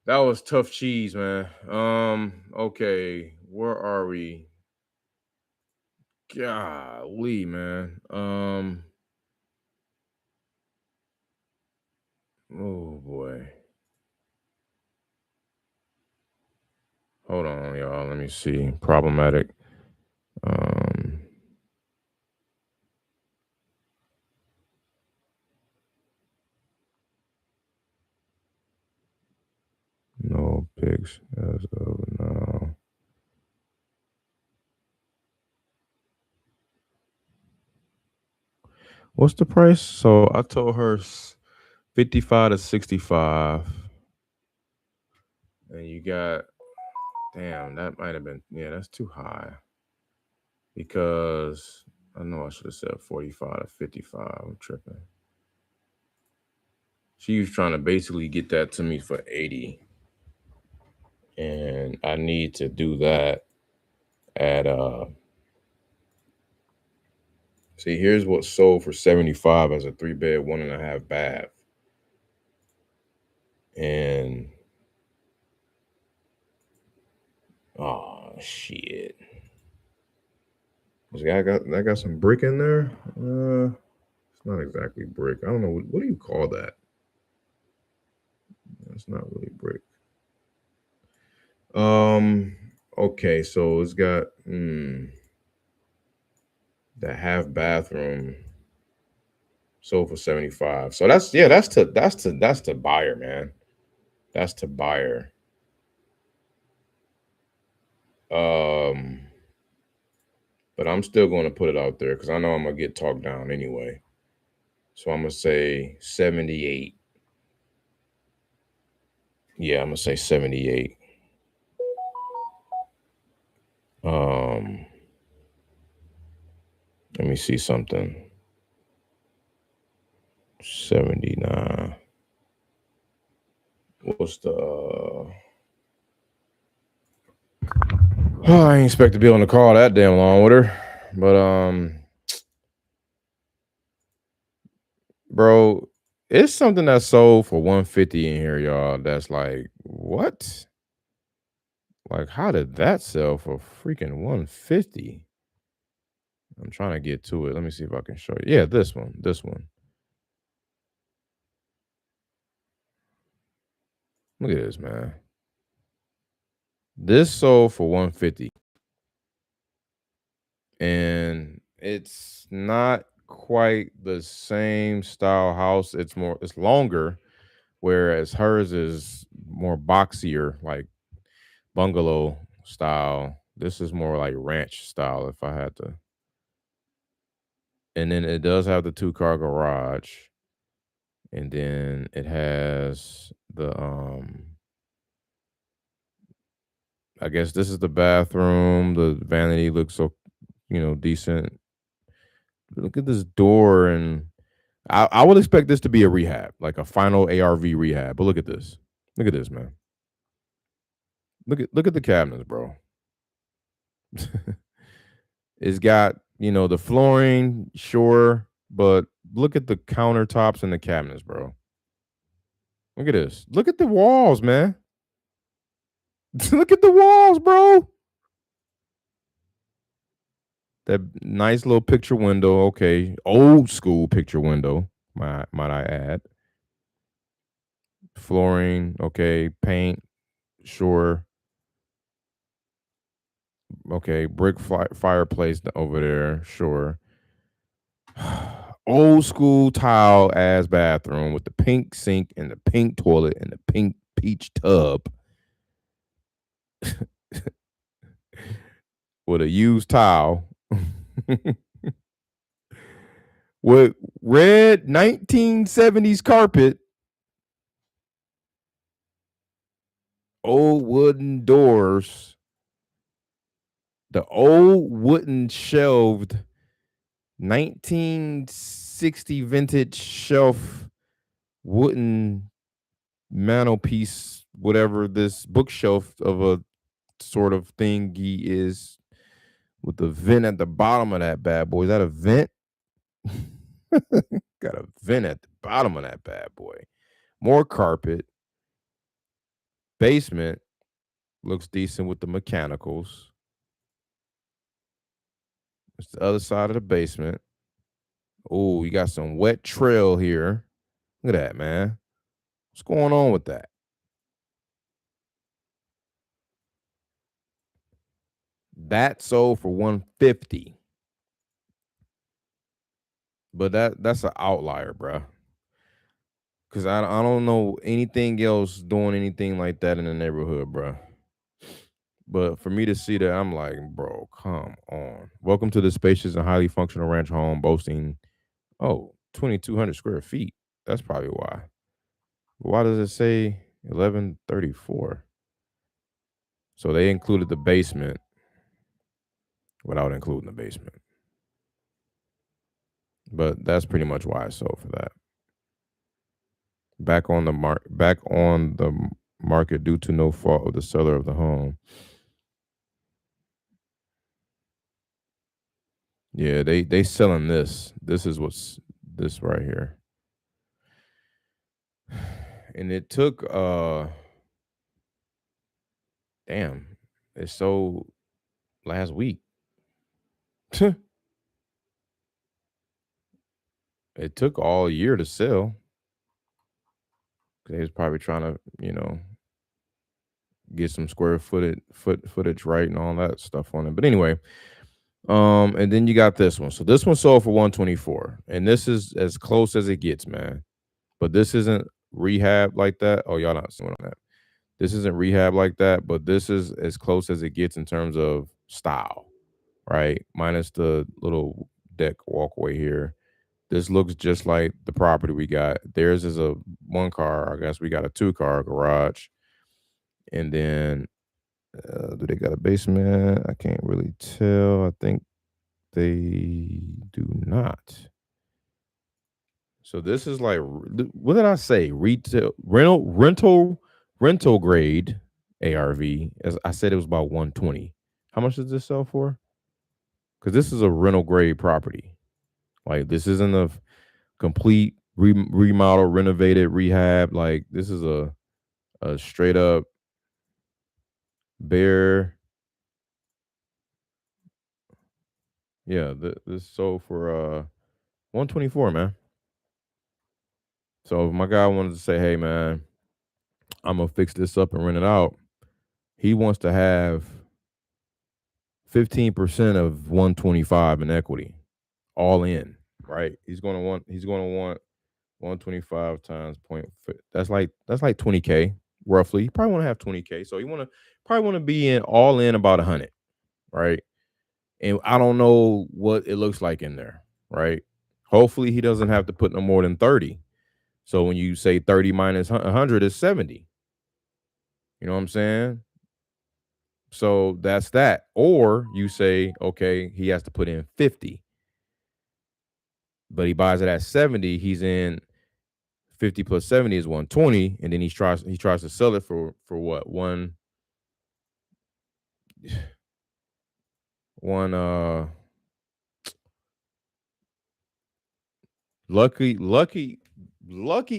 That was tough cheese, man. Okay, where are we? Golly, man. Oh boy. Hold on, y'all. Let me see. Problematic. No pics as of now. What's the price? So I told her 55 to 65. And you got, damn, that might have been, yeah, that's too high. Because I know I should have said 45 to 55. I'm tripping. She was trying to basically get that to me for 80. And I need to do that at see, here's what sold for 75 as a 3-bed, 1.5 bath. And oh shit. I got some brick in there. It's not exactly brick. I don't know what do you call that? That's not really brick. Okay, so it's got the half bathroom sold for 75. So that's to buyer, man. That's to buyer. But I'm still going to put it out there because I know I'm gonna get talked down anyway. So I'm gonna say 78. Yeah, I'm gonna say 78. Let me see something. 79. What's the I ain't expect to be on the call that damn long with her. But bro, it's something that sold for 150 in here, y'all. That's like, what? Like, how did that sell for freaking 150? I'm trying to get to it. Let me see if I can show you. Yeah, this one. This one. Look at this, man. This sold for 150. And it's not quite the same style house. It's longer, whereas hers is more boxier, like bungalow style. This is more like ranch style, if I had to. And then it does have the 2-car garage. And then it has the I guess this is the bathroom. The vanity looks so, decent. Look at this door, and I would expect this to be a rehab, like a final ARV rehab. But look at this. Look at this, man. Look at the cabinets, bro. It's got, the flooring, sure, but look at the countertops and the cabinets, bro. Look at this. Look at the walls, man. Look at the walls, bro. That nice little picture window. Okay. Old school picture window, might I add. Flooring, okay. Paint, sure. Okay. Brick fireplace over there, sure. Old school tile ass bathroom with the pink sink and the pink toilet and the pink peach tub with a used towel with red 1970s carpet, old wooden doors, the old wooden shelved 1960 vintage shelf wooden mantelpiece, whatever this bookshelf of a sort of thingy is, with the vent at the bottom of that bad boy. Is that a vent? Got a vent at the bottom of that bad boy. More carpet. Basement looks decent with the mechanicals. It's the other side of the basement. Oh, you got some wet trail here. Look at that, man. What's going on with that? That sold for 150. But that's an outlier, bruh. Cause I don't know anything else doing anything like that in the neighborhood, bruh. But for me to see that, I'm like, bro, come on. Welcome to the spacious and highly functional ranch home boasting, 2,200 square feet. That's probably why. Why does it say 1134? So they included the basement without including the basement. But that's pretty much why I sold for that. Back on the market due to no fault of the seller of the home. Yeah, they selling this. This is what's this right here. And it took damn, it sold last week. It took all year to sell. They was probably trying to, get some square footage right and all that stuff on it. But anyway, and then you got this one. So this one sold for 124, and this is as close as it gets, man. But this isn't rehab like that. Oh, y'all not seeing that. This isn't rehab like that, but this is as close as it gets in terms of style, right? Minus the little deck walkway here. This looks just like the property we got. Theirs is a one car. I guess we got a 2-car garage. And then, do they got a basement? I can't really tell. I think they do not. So this is like, what did I say? Retail rental grade ARV. As I said, it was about 120. How much does this sell for? Because this is a rental grade property. Like this isn't a complete remodel, renovated, rehab. Like this is a straight up bare. Yeah, this sold for 124, man. So if my guy wanted to say, hey man, I'm gonna fix this up and rent it out, he wants to have 15% of 125 in equity, all in, right? He's gonna want 125 times point. That's like 20K roughly. You probably want to have 20K. So you probably want to be in all in about 100, right? And I don't know what it looks like in there, right? Hopefully he doesn't have to put no more than 30. So when you say 30 minus 100 is 70. You know what I'm saying? So that's that. Or you say, okay, he has to put in 50. But he buys it at 70, he's in 50 plus 70 is 120, and then he tries to sell it for what? One lucky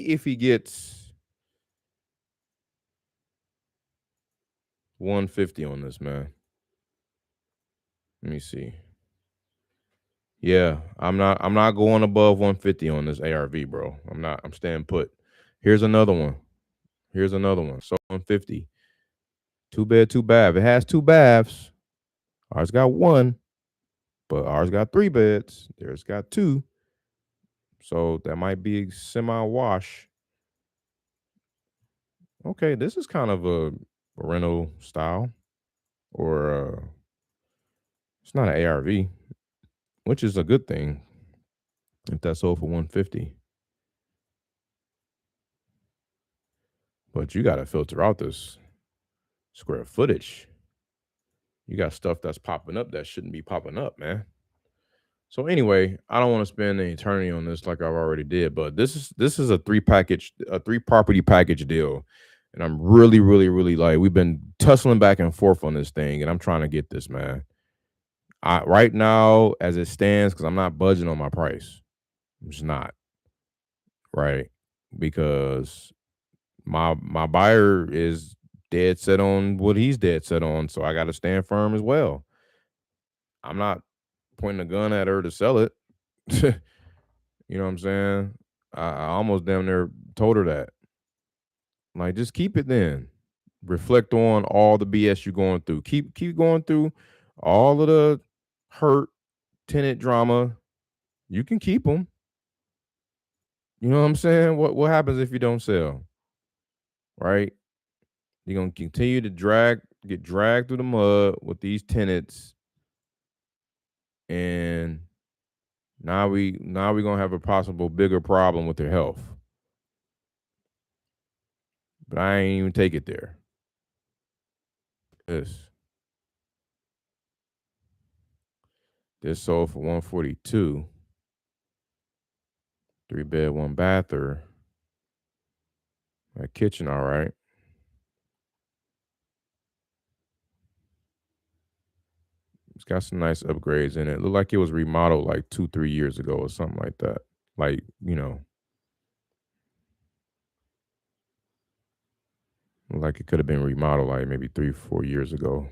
if he gets 150 on this, man. Let me see. Yeah, I'm not going above 150 on this ARV, bro. I'm staying put. Here's another one. So 150. Too bad, too bad. It has 2 baths. Ours got 1, but ours got 3 beds. Theirs got 2. So that might be a semi-wash. Okay, this is kind of a rental style, or it's not an ARV, which is a good thing if that's sold for 150. But you got to filter out this square footage. You got stuff that's popping up that shouldn't be popping up, man. So anyway, I don't want to spend an eternity on this like I've already did, but this is a 3 property package deal. And I'm really, really, really like, we've been tussling back and forth on this thing, and I'm trying to get this, man. Right now, as it stands, because I'm not budging on my price. I'm just not. Right. Because my buyer is dead set on what he's dead set on. So I gotta stand firm as well. I'm not pointing a gun at her to sell it. You know what I'm saying? I almost damn near told her that. Like, just keep it then. Reflect on all the BS you're going through. Keep going through All of the hurt tenant drama, you can keep them. You know what I'm saying? What happens if you don't sell? Right? You're gonna continue to get dragged through the mud with these tenants, and now we're gonna have a possible bigger problem with their health. But I ain't even take it there. This sold for 142. 3-bed, 1-bather. That kitchen, all right. It's got some nice upgrades in it. Looked like it was remodeled like 2-3 years ago or something like that. Like, like it could have been remodeled like maybe 3-4 years ago.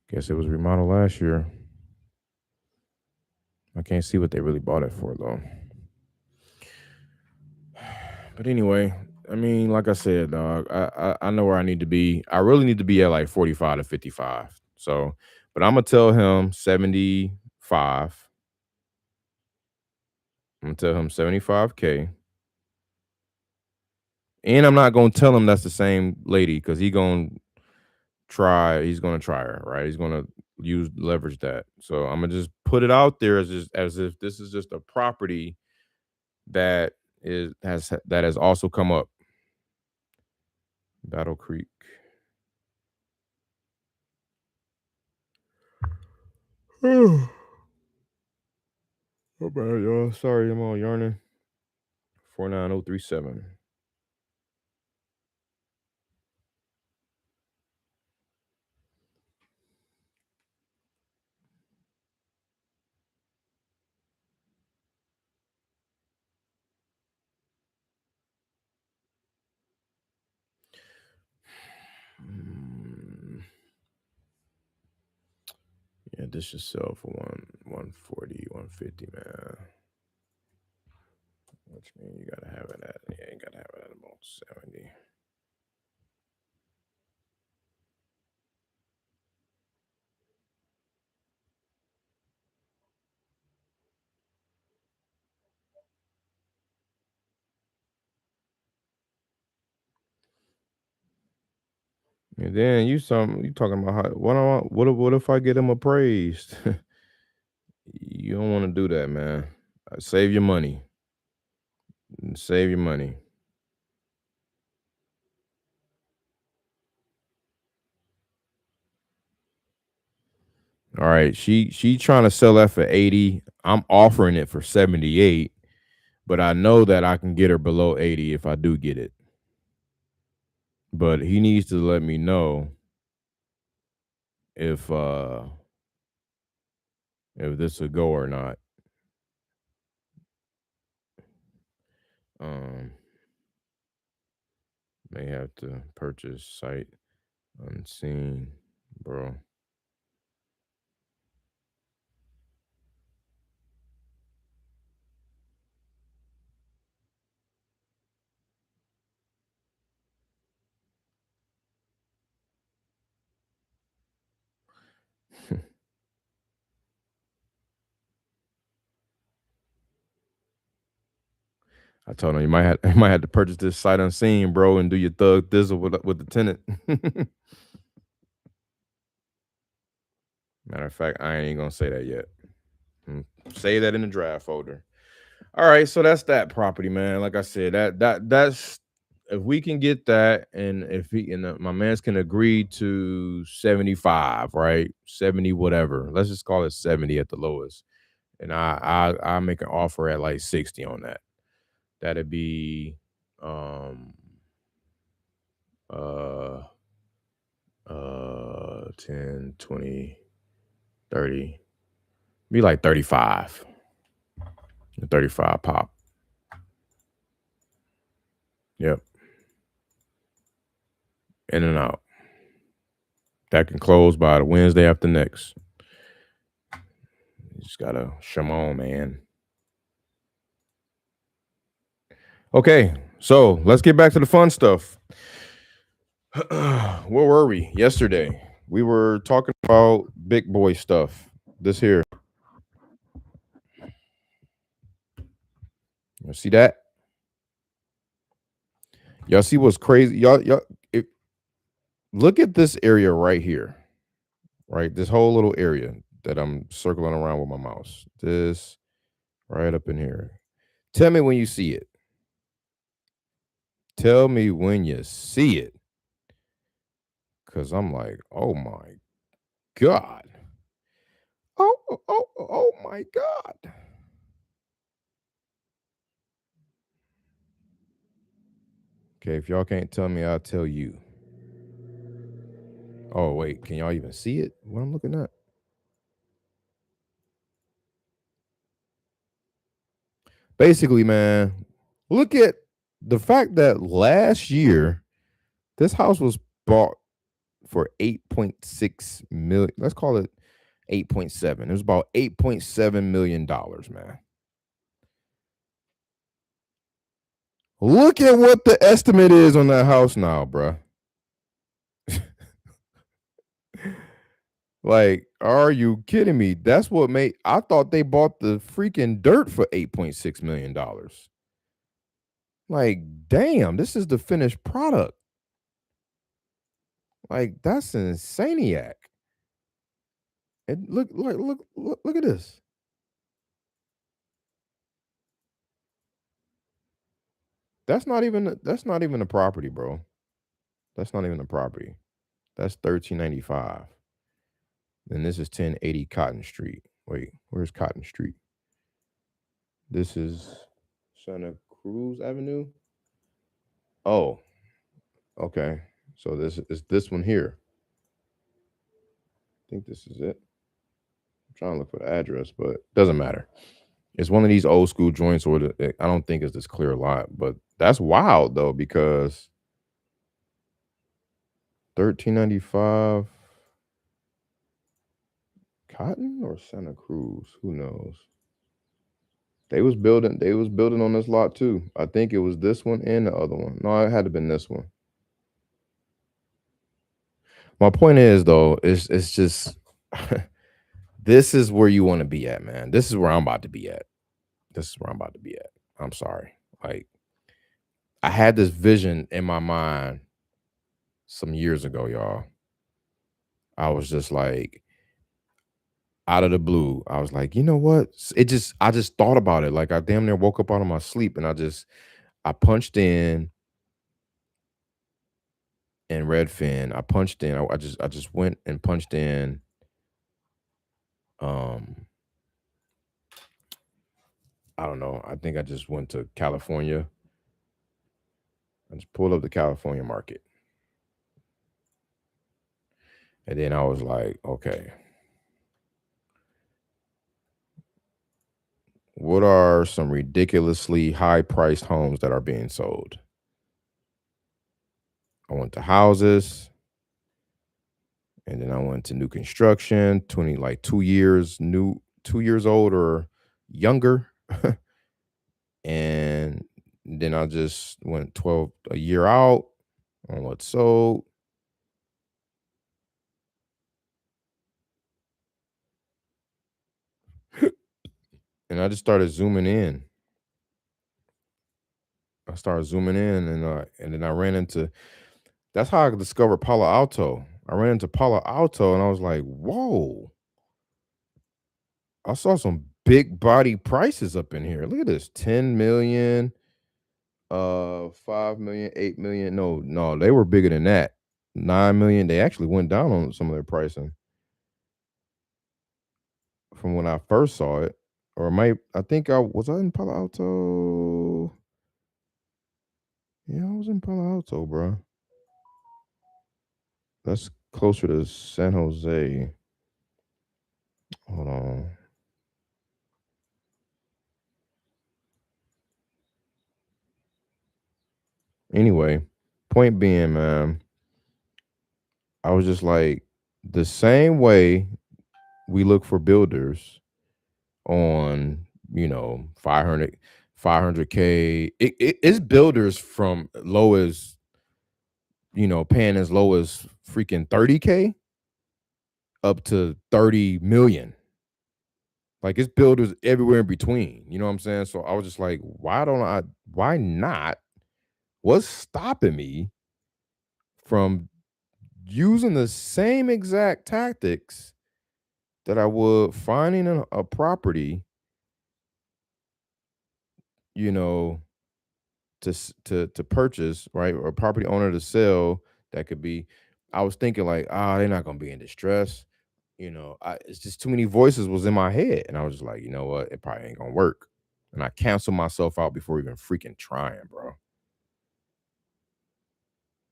Guess it was remodeled last year. I can't see what they really bought it for though. But anyway, I mean, like I said, dog, I know where I need to be. I really need to be at like 45 to 55. So, but I'm gonna tell him 75. I'm gonna tell him 75K. And I'm not gonna tell him that's the same lady because he's gonna try her, right? He's gonna leverage that. So I'm gonna just put it out there as if this is just a property that has also come up. Battle Creek. Oh bad, y'all. Sorry, I'm all yarning. 49037. Yeah, this should sell for 140, 150, man. Which means you gotta have it at, yeah, you gotta have it at about 70. And then you talking about how, what if I get him appraised? You don't want to do that, man. Save your money. Save your money. All right, she trying to sell that for 80. I'm offering it for 78, but I know that I can get her below 80 if I do get it. But he needs to let me know if this will go or not. May have to purchase sight unseen, bro. I told him you might have to purchase this sight unseen, bro, and do your thug thizzle with the tenant. Matter of fact, I ain't gonna say that yet. Say that in the draft folder. All right, so that's that property, man. Like I said, that's if we can get that, and if my man's can agree to 75, right? 70, whatever. Let's just call it 70 at the lowest, and I make an offer at like 60 on that. That'd be 10, 20, 30, be like 35. 35 pop. Yep. In and out. That can close by the Wednesday after next. You just gotta shame on, man. Okay, so let's get back to the fun stuff. Where were we yesterday? We were talking about big boy stuff. This here. You see that? Y'all see what's crazy? Y'all, look at this area right here. Right, this whole little area that I'm circling around with my mouse. This right up in here. Tell me when you see it. Tell me when you see it. Cause I'm like, oh my God. Oh my God. Okay, if y'all can't tell me, I'll tell you. Oh, wait, can y'all even see it? What I'm looking at? Basically, man, look at the fact that last year this house was bought for 8.6 million. Let's call it 8.7. It was about $8.7 million, man. Look at what the estimate is on that house now, bruh. Like, are you kidding me? That's what made, I thought they bought the freaking dirt for $8.6 million. Like, damn, this is the finished product. Like, that's an insaniac. And look at this. That's not even a property, bro. That's not even a property. That's $13.95. And this is 1080 Cotton Street. Wait, where's Cotton Street? This is Santa Cruz Avenue. Oh, okay. So this is this one here. I think this is it. I'm trying to look for the address, but it doesn't matter. It's one of these old school joints, or I don't think it's this clear lot, but that's wild though, because $13.95 Cotton or Santa Cruz, who knows? They was building on this lot too. I think it was this one and the other one. No, it had to have been this one. My point is though, it's just this is where you want to be at, man. This is where I'm about to be at. I'm sorry. Like, I had this vision in my mind some years ago, y'all. I was just like, out of the blue, I was like, you know what? I just thought about it. Like, I damn near woke up out of my sleep and I punched in Redfin. I punched in. I just went and punched in. I don't know. I think I just went to California. I just pulled up the California market. And then I was like, okay, what are some ridiculously high priced homes that are being sold? I went to houses, and then I went to new construction, 2 years old or younger. And then I just went 12 a year out on what's sold. And I just started zooming in. And then I ran into, that's how I discovered Palo Alto. I ran into Palo Alto and I was like, whoa. I saw some big body prices up in here. Look at this. 10 million, 5 million, 8 million. No, they were bigger than that. 9 million. They actually went down on some of their pricing from when I first saw it. Or I think I was in Palo Alto. Yeah, I was in Palo Alto, bro. That's closer to San Jose. Hold on. Anyway, point being, man, I was just like, the same way we look for builders on, 500 500K. It's builders from low as, paying as low as freaking 30K up to 30 million. Like, it's builders everywhere in between. You know what I'm saying? So I was just like, why not? What's stopping me from using the same exact tactics that I would finding a property, you know, to purchase, right? Or a property owner to sell. That could be, I was thinking like, they're not gonna be in distress. It's just too many voices was in my head. And I was just like, you know what? It probably ain't gonna work. And I canceled myself out before even freaking trying, bro.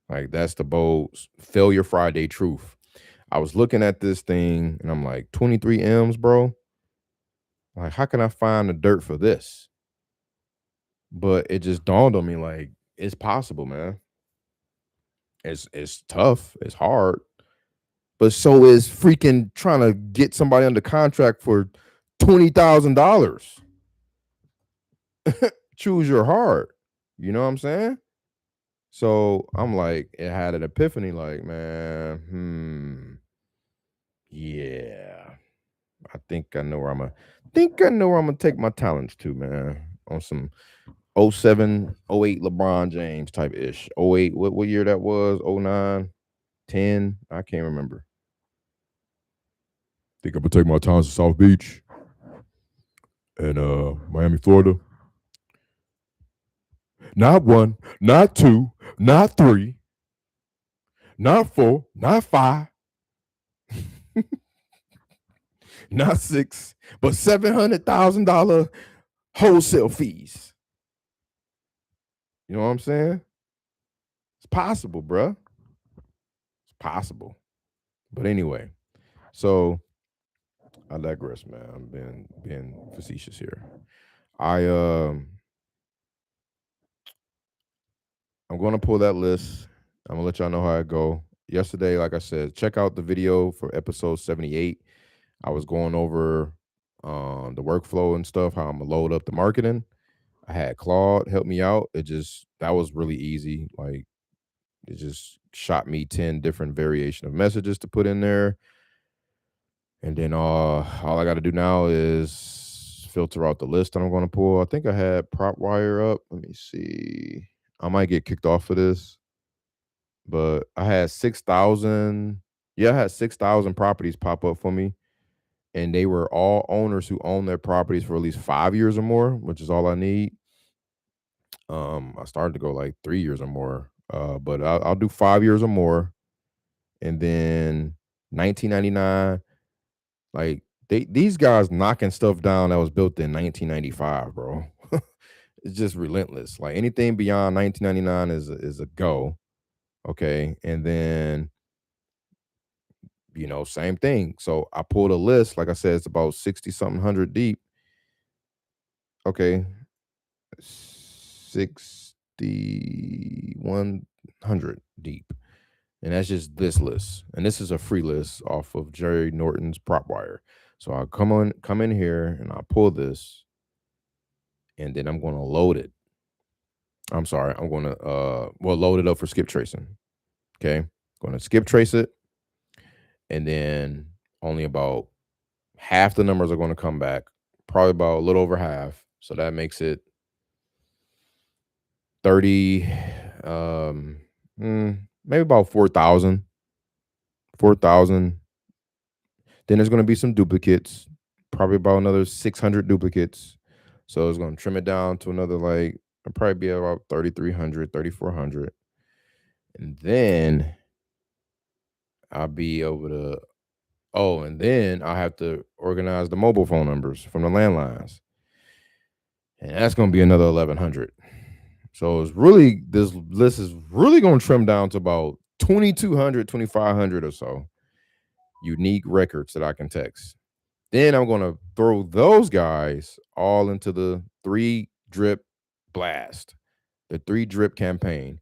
Like, that's the bold failure Friday truth. I was looking at this thing and I'm like, 23 M's, bro. Like, how can I find the dirt for this? But it just dawned on me like, it's possible, man. It's tough, it's hard, but so is freaking trying to get somebody under contract for $20,000. Choose your heart. You know what I'm saying? So I'm like, it had an epiphany, like, man, yeah. I think I know where I'm gonna take my talents to, man. On some 07, 08 LeBron James type ish. 08, what year that was? 09, 10. I can't remember. Think I'm gonna take my talents to South Beach and Miami, Florida. Not one, not two, not three, not four, not five, not six, but $700,000 wholesale fees. You know what I'm saying? It's possible, bruh. It's possible. But anyway, so I digress, man. I'm being facetious here. I'm gonna pull that list. I'm gonna let y'all know how it go. Yesterday, like I said, check out the video for episode 78. I was going over the workflow and stuff, how I'm gonna load up the marketing. I had Claude help me out. That was really easy. Like, it just shot me 10 different variation of messages to put in there. And then all I got to do now is filter out the list that I'm going to pull. I think I had prop wire up. Let me see. I might get kicked off for this, but I had 6,000. Yeah, I had 6,000 properties pop up for me, and they were all owners who own their properties for at least 5 years or more, which is all I need. I started to go like 3 years or more, but I'll do 5 years or more, and then 1999. Like, these guys knocking stuff down that was built in 1995, bro. It's just relentless. Like, anything beyond 1999 is a go. Okay, and then same thing. So I pulled a list. Like I said, it's about 60 something hundred deep. Okay, 6,100 deep. And that's just this list. And this is a free list off of Jerry Norton's prop wire. So I'll come in here and I'll pull this, and then I'm going to load it. I'm sorry, I'm going to load it up for skip tracing. Okay. Going to skip trace it, and then only about half the numbers are going to come back. Probably about a little over half. So that makes it 30, maybe about 4,000. 4,000. Then there's going to be some duplicates, probably about another 600 duplicates. So it's going to trim it down to another, like, it'll probably be about 3,300, 3,400. And then I'll be able to, and then I have to organize the mobile phone numbers from the landlines. And that's going to be another 1,100. So this list is really going to trim down to about 2,200, 2,500 or so unique records that I can text. Then I'm going to throw those guys all into the 3-drip blast, the 3-drip campaign.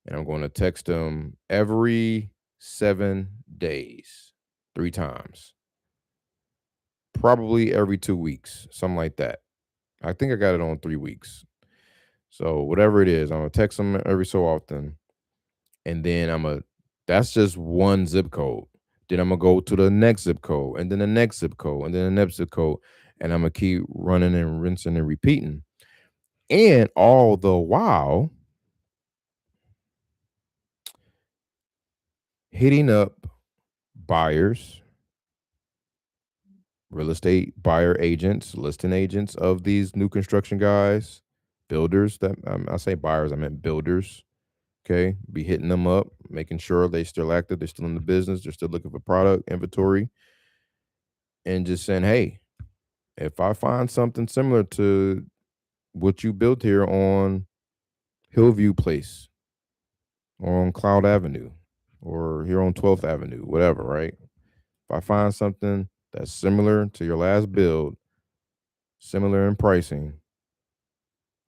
And I'm going to text them every 7 days, 3 times, probably every 2 weeks, something like that. I think I got it on 3 weeks. So whatever it is, I'm gonna text them every so often, and then that's just one zip code. Then I'm gonna go to the next zip code, and then the next zip code, and then the next zip code, and I'm gonna keep running and rinsing and repeating. And all the while hitting up buyers, real estate buyer agents, listing agents of these new construction guys, builders. That I say buyers, I meant builders. Okay, be hitting them up, making sure they still active, they're still in the business, they're still looking for product inventory, and just saying, hey, if I find something similar to what you built here on Hillview Place or on Cloud Avenue or here on 12th Avenue, whatever, right? If I find something that's similar to your last build, similar in pricing,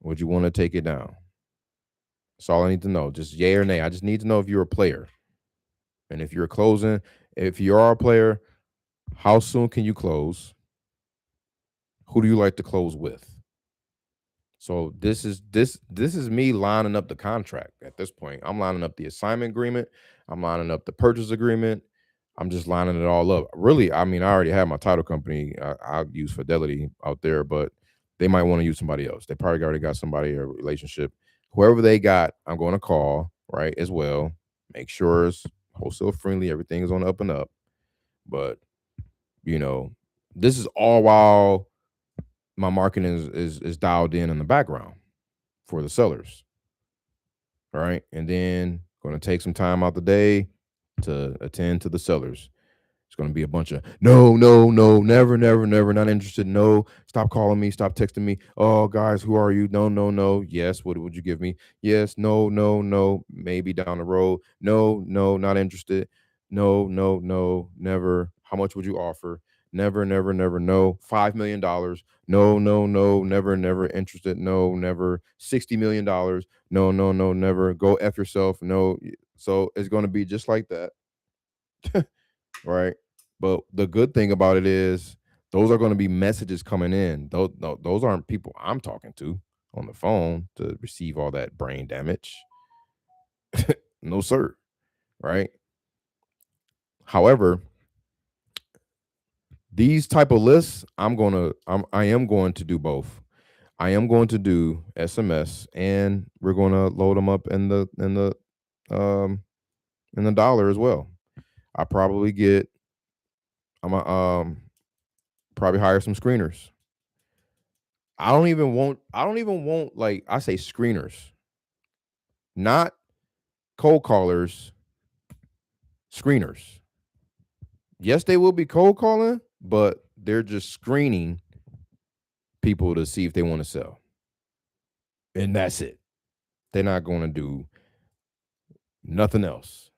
would you want to take it down? That's all I need to know. Just yay or nay. I just need to know if you're a player. And if you're closing, if you are a player, how soon can you close? Who do you like to close with? So this is me lining up the contract at this point. I'm lining up the assignment agreement. I'm lining up the purchase agreement. I'm just lining it all up. Really, I mean, I already have my title company. I use Fidelity out there, but they might want to use somebody else. They probably already got somebody, a relationship. Whoever they got, I'm going to call, right, as well. Make sure it's wholesale friendly. Everything is on the up and up. But, you know, this is all while my marketing is dialed in the background for the sellers. All right. And then going to take some time out the day to attend to the sellers. It's going to be a bunch of no, no, no, never, never, never, not interested. No, stop calling me, stop texting me. Oh, guys, who are you? No, no, no. Yes, what would you give me? Yes, no, no, no. Maybe down the road. No, no, not interested. No, no, no, never. How much would you offer? Never, never, never. No, $5 million. No, no, no, never, never interested. No, never. $60 million. No, no, no, never. Go F yourself. No. So it's going to be just like that. Right. But the good thing about it is those are going to be messages coming in. Those no, those aren't people I'm talking to on the phone to receive all that brain damage. No, sir. Right. However, these type of lists, I am going to do both. I am going to do SMS, and we're going to load them up um in the dollar as well. I probably get I'm a, probably hire some screeners. I don't even want like I say screeners, not cold callers, screeners. Yes, they will be cold calling, but they're just screening people to see if they want to sell. And that's it. They're not going to do nothing else,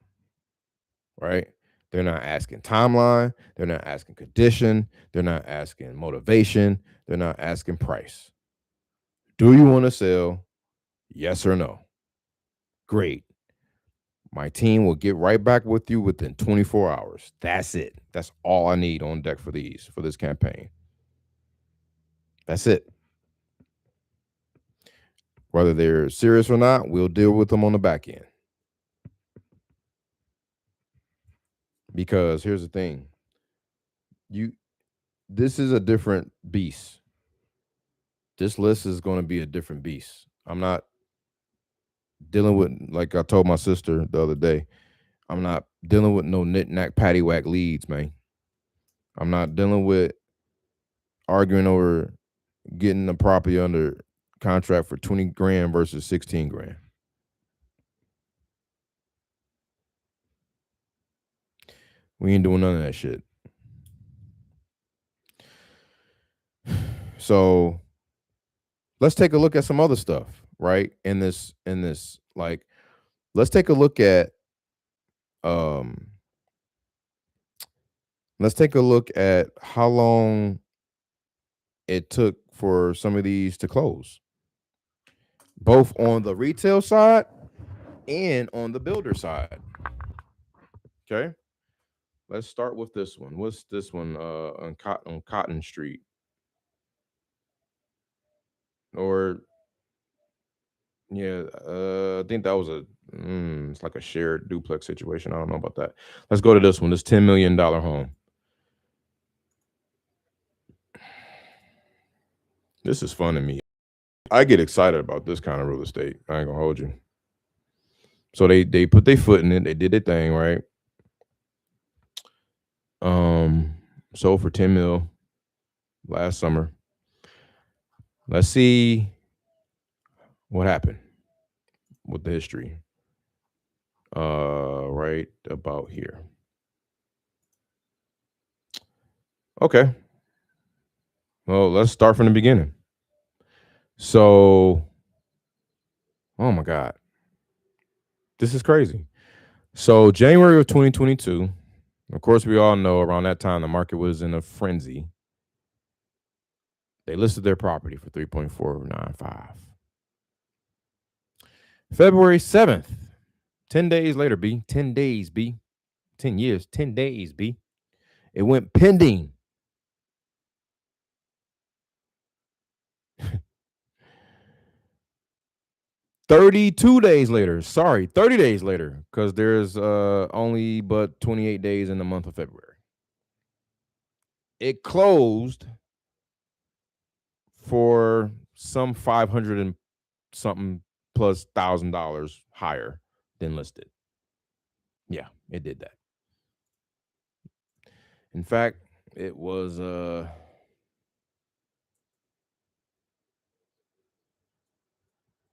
right? They're not asking timeline, they're not asking condition, they're not asking motivation, they're not asking price. Do you want to sell? Yes or no? Great. My team will get right back with you within 24 hours. That's it. That's all I need on deck for this campaign. That's it. Whether they're serious or not, we'll deal with them on the back end. Because here's the thing. This is a different beast. This list is going to be a different beast. I'm not dealing with, like I told my sister the other day, I'm not dealing with no knick-knack paddywhack leads, man. I'm not dealing with arguing over getting the property under contract for 20 grand versus 16 grand. We ain't doing none of that shit. So let's take a look at some other stuff, right? In this, like, let's take a look at um let's take a look at how long it took for some of these to close, both on the retail side and on the builder side. Okay. Let's start with this one. What's this one? On Cotton Street. or yeah, I think that was it's like a shared duplex situation. I don't know about that. Let's go to this one. This $10 million home. This is fun to me. I get excited about this kind of real estate. I ain't gonna hold you. So they put their foot in it. They did their thing, right? Sold for 10 mil last summer. Let's see what happened with the history. Right about here. Okay. Well, let's start from the beginning. So, oh my God, this is crazy. So, January of 2022, of course, we all know around that time the market was in a frenzy. They listed their property for 3.495. February 7th, 10 days later, B. 10 days, B. 10 years, 10 days, B. It went pending. 32 days later. Sorry, 30 days later, because there's only but 28 days in the month of February. It closed for some 500 and something plus $1,000 higher than listed. Yeah, it did that. In fact, it was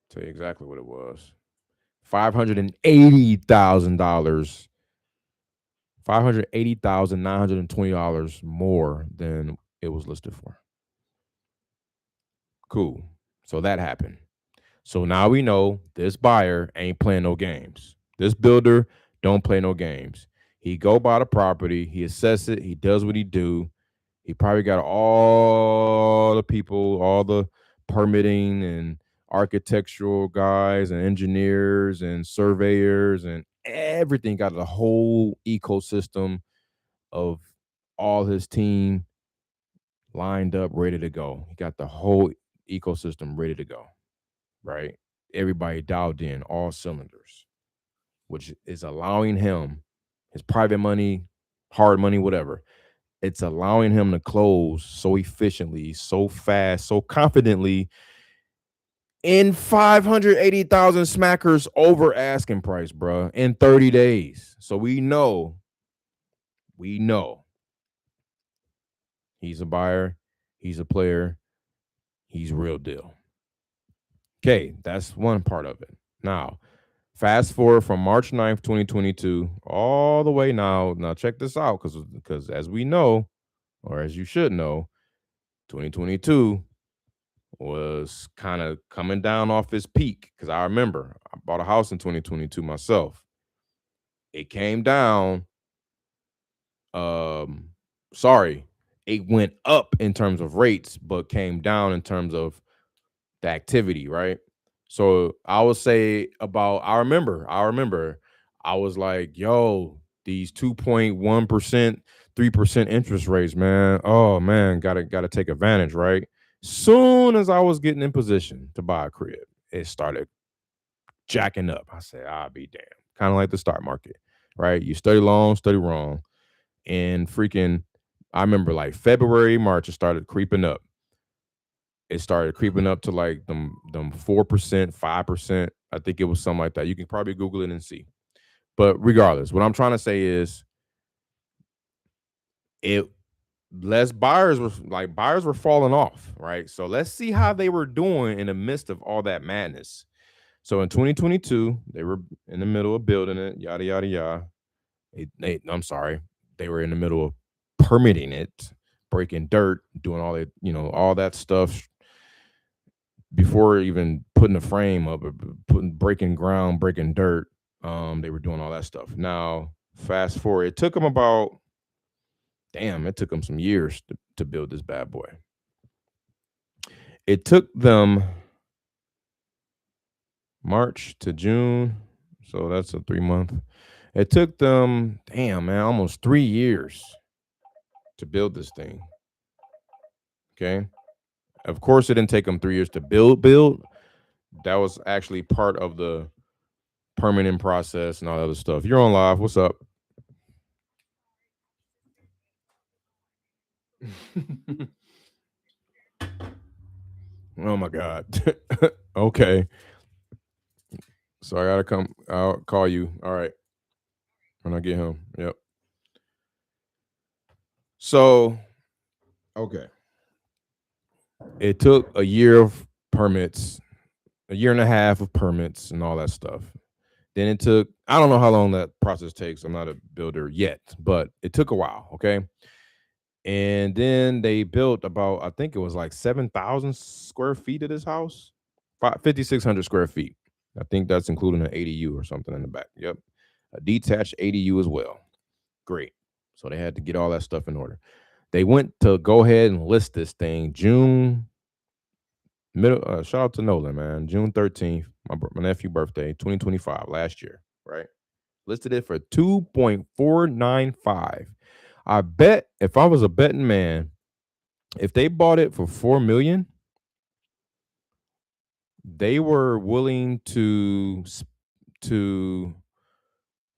tell you exactly what it was. $580,000. $580,920 more than it was listed for. Cool. So that happened. So now we know this buyer ain't playing no games. This builder don't play no games. He go buy the property, he assess it, he does what he do. He probably got all the people, all the permitting and architectural guys and engineers and surveyors and everything, got the whole ecosystem of all his team lined up, ready to go. He got the whole ecosystem ready to go, right? Everybody dialed in, all cylinders, which is allowing him, his private money, hard money, whatever, it's allowing him to close so efficiently, so fast, so confidently in 580,000 smackers over asking price, bro, in 30 days. So we know he's a buyer, he's a player, he's real deal. Okay, that's one part of it. Now, fast forward from March 9th, 2022, all the way now. Now check this out, because as we know, or as you should know, 2022 was kind of coming down off its peak. Because I remember I bought a house in 2022 myself. It came down. Sorry, it went up in terms of rates, but came down in terms of the activity, right? So I would say I remember I was like, yo, these 2.1%, 3% interest rates, man. Oh man, gotta take advantage, right? Soon as I was getting in position to buy a crib, it started jacking up. I said, I'll be damned. Kind of like the stock market, right? You study long, study wrong. And freaking, I remember like February, March, it started creeping up. It started creeping up to like them 4%, 5%. I think it was something like that. You can probably Google it and see. But regardless, what I'm trying to say is buyers were falling off, right? So let's see how they were doing in the midst of all that madness. So in 2022, they were in the middle of building it, yada yada yada. I'm sorry, they were in the middle of permitting it, breaking dirt, doing all that, all that stuff before even putting a frame up, or breaking ground, breaking dirt. They were doing all that stuff. Now, fast forward, it took them some years to build this bad boy. It took them March to June, so that's a 3-month. It took them, almost 3 years to build this thing. Okay. of course, it didn't take them 3 years to build. That was actually part of the permitting process and all that other stuff. You're on live. What's up? Oh my God. Okay. So I gotta come. I'll call you. All right. When I get home. Yep. So okay. It took a year of permits, a year and a half of permits and all that stuff. Then it took, I don't know how long that process takes. I'm not a builder yet, but it took a while. Okay. And then they built about, I think it was like 7,000 square feet of this house, 5,600 square feet. I think that's including an ADU or something in the back. Yep. A detached ADU as well. Great. So they had to get all that stuff in order. They went to go ahead and list this thing June middle. Shout out to Nolan, man. June 13th, my nephew birthday, 2025, last year, right? Listed it for 2.495. I bet if I was a betting man, if they bought it for 4 million, they were willing to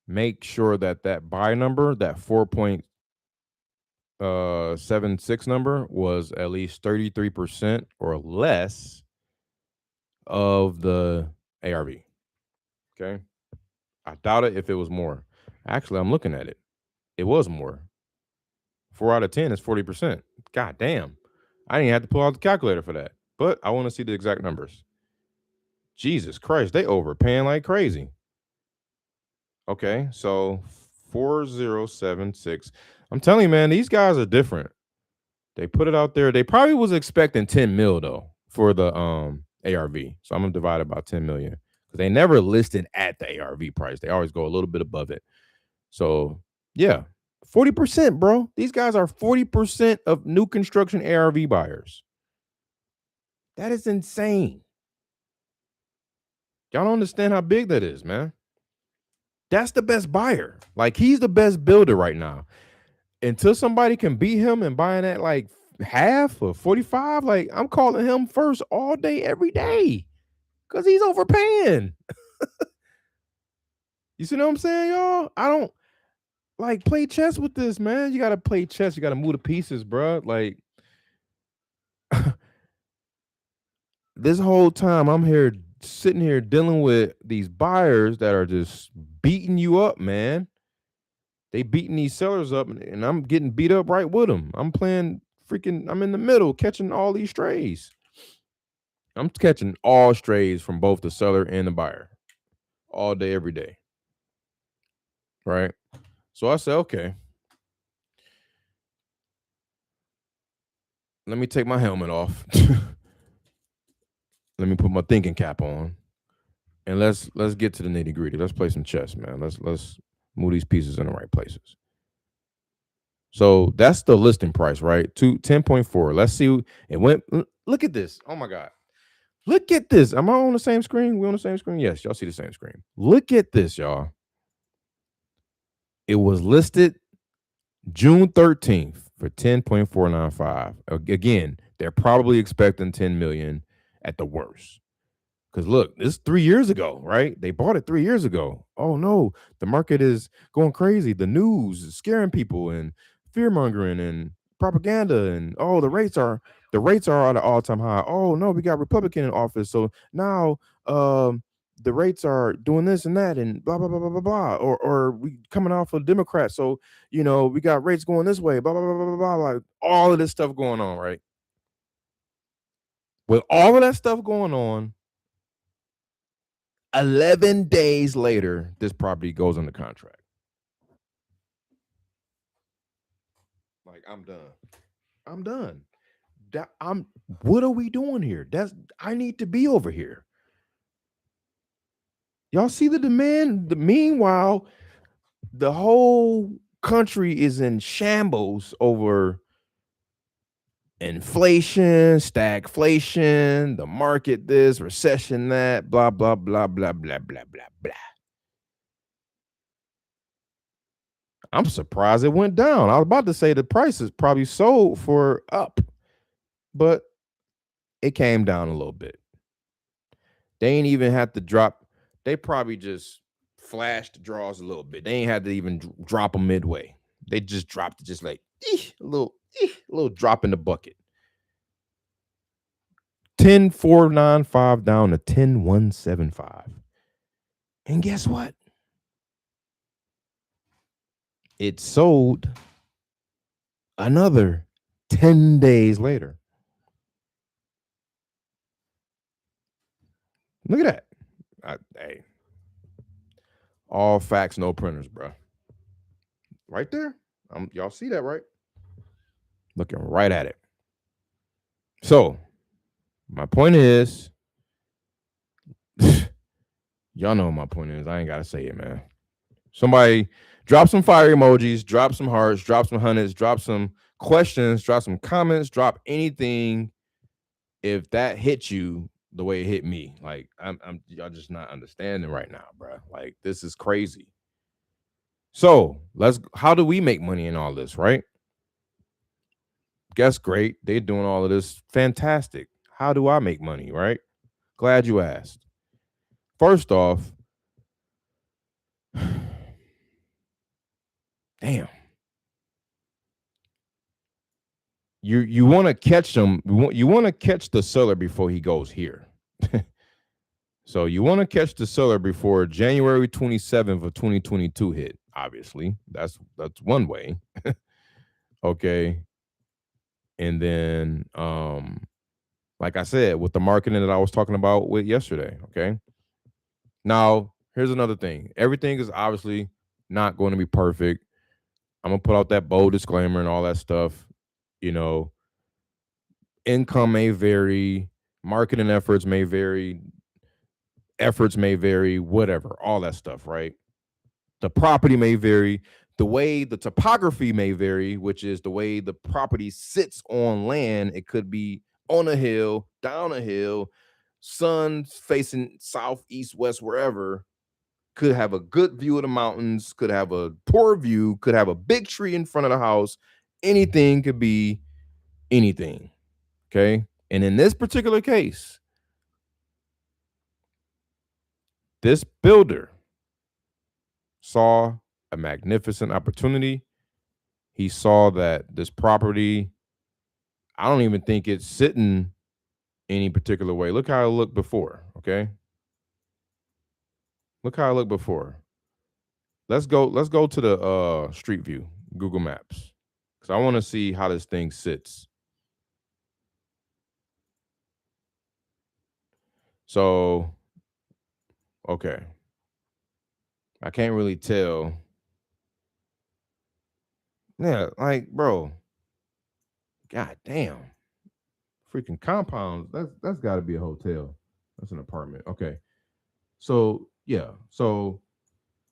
make sure that buy number, that 4.76 number, was at least 33% or less of the ARV. Okay. I doubt it if it was more. Actually, I'm looking at it. It was more. 4 out of 10 is 40%. God damn. I didn't have to pull out the calculator for that. But I want to see the exact numbers. Jesus Christ, they overpaying like crazy. Okay, so 4076. I'm telling you, man, these guys are different. They put it out there. They probably was expecting 10 mil though for the ARV. So I'm gonna divide it by 10 million. Because they never listed at the ARV price. They always go a little bit above it. So yeah, 40%, bro. These guys are 40% of new construction ARV buyers. That is insane. Y'all don't understand how big that is, man. That's the best buyer. Like, he's the best builder right now. Until somebody can beat him and buying at like half or 45, like, I'm calling him first all day, every day. Because he's overpaying. You see what I'm saying, y'all? I don't like play chess with this, man. You got to play chess. You got to move the pieces, bro. Like, this whole time I'm here sitting here dealing with these buyers that are just beating you up, man. They beating these sellers up, and I'm getting beat up right with them. I'm playing freaking, I'm in the middle catching all these strays. I'm catching all strays from both the seller and the buyer all day, every day. Right? So I said, okay, let me take my helmet off. Let me put my thinking cap on. And let's get to the nitty gritty. Let's play some chess, man. Let's move these pieces in the right places. So that's the listing price, right? 10.4. Let's see. It went. Look at this. Oh my God. Look at this. Am I on the same screen? We on the same screen? Yes, y'all see the same screen. Look at this, y'all. It was listed June 13th for 10.495. Again, they're probably expecting 10 million at the worst. Because look, this is 3 years ago, right? They bought it 3 years ago. Oh no, the market is going crazy. The news is scaring people and fear mongering and propaganda, and oh, the rates are at an all-time high. Oh no, we got Republican in office, so now the rates are doing this and that and blah blah blah blah blah blah. Or we coming off of Democrats, so we got rates going this way. Blah blah blah blah blah. Like all of this stuff going on, right? With all of that stuff going on, 11 days later, this property goes under contract. Like, I'm done. What are we doing here? I need to be over here. Y'all see the demand? Meanwhile, the whole country is in shambles over inflation, stagflation, the market, this, recession, that, blah, blah, blah, blah, blah, blah, blah, blah. I'm surprised it went down. I was about to say the price is probably sold for up, but it came down a little bit. They ain't even had to drop. They probably just flashed the draws a little bit. They ain't had to even drop them midway. They just dropped it, just like a little drop in the bucket. 10,495 down to 10,175. And guess what? It sold another 10 days later. Look at that. Hey, all facts, no printers, bro. Right there. Y'all see that, right? Looking right at it. So, my point is, y'all know what my point is. I ain't got to say it, man. Somebody drop some fire emojis, drop some hearts, drop some hundreds, drop some questions, drop some comments, drop anything if that hit you the way it hit me. Like, I'm y'all just not understanding right now, bro. Like, this is crazy. So how do we make money in all this, right? Guess great. They're doing all of this. Fantastic. How do I make money, right? Glad you asked. First off, damn. You want to catch them. You want to catch the seller before he goes here. So you want to catch the seller before January 27th of 2022 hit. Obviously, that's one way. Okay. And then, like I said, with the marketing that I was talking about with yesterday. Okay. Now, here's another thing. Everything is obviously not going to be perfect. I'm gonna put out that bold disclaimer and all that stuff. You know, income may vary, marketing efforts may vary, whatever, all that stuff, right? The property may vary, the way the topography may vary, which is the way the property sits on land. It could be on a hill, down a hill, sun facing south, east, west, wherever. Could have a good view of the mountains, could have a poor view, could have a big tree in front of the house. Anything could be anything. Okay. And in this particular case, this builder saw a magnificent opportunity. He saw that this property, I don't even think it's sitting any particular way. Look how it looked before. Okay. Look how it looked before. Let's go to the street view, Google Maps. Because I want to see how this thing sits. So, okay. I can't really tell. Yeah, like, bro. God damn. Freaking compounds. That's gotta be a hotel. That's an apartment. Okay. So, yeah. So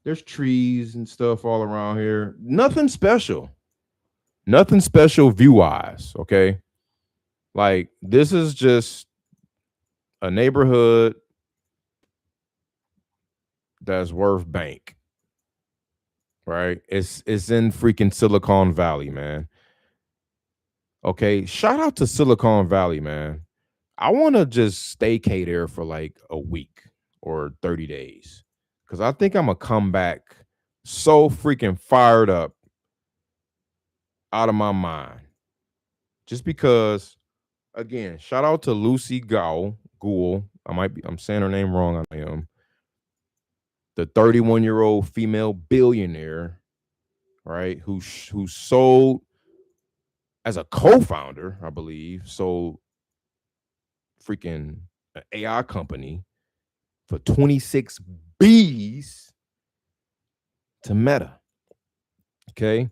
there's trees and stuff all around here. Nothing special. Nothing special view-wise. Okay. Like, this is just a neighborhood that's worth bank. Right? It's in freaking Silicon Valley, man. Okay. Shout out to Silicon Valley, man. I want to just staycay there for like a week or 30 days. Cause I think I'm gonna come back so freaking fired up out of my mind. Just because, again, shout out to Lucy Gould. I'm saying her name wrong. I am. The 31-year-old female billionaire, right? Who sold as a co-founder, I believe, sold freaking an AI company for 26 B's to Meta. Okay.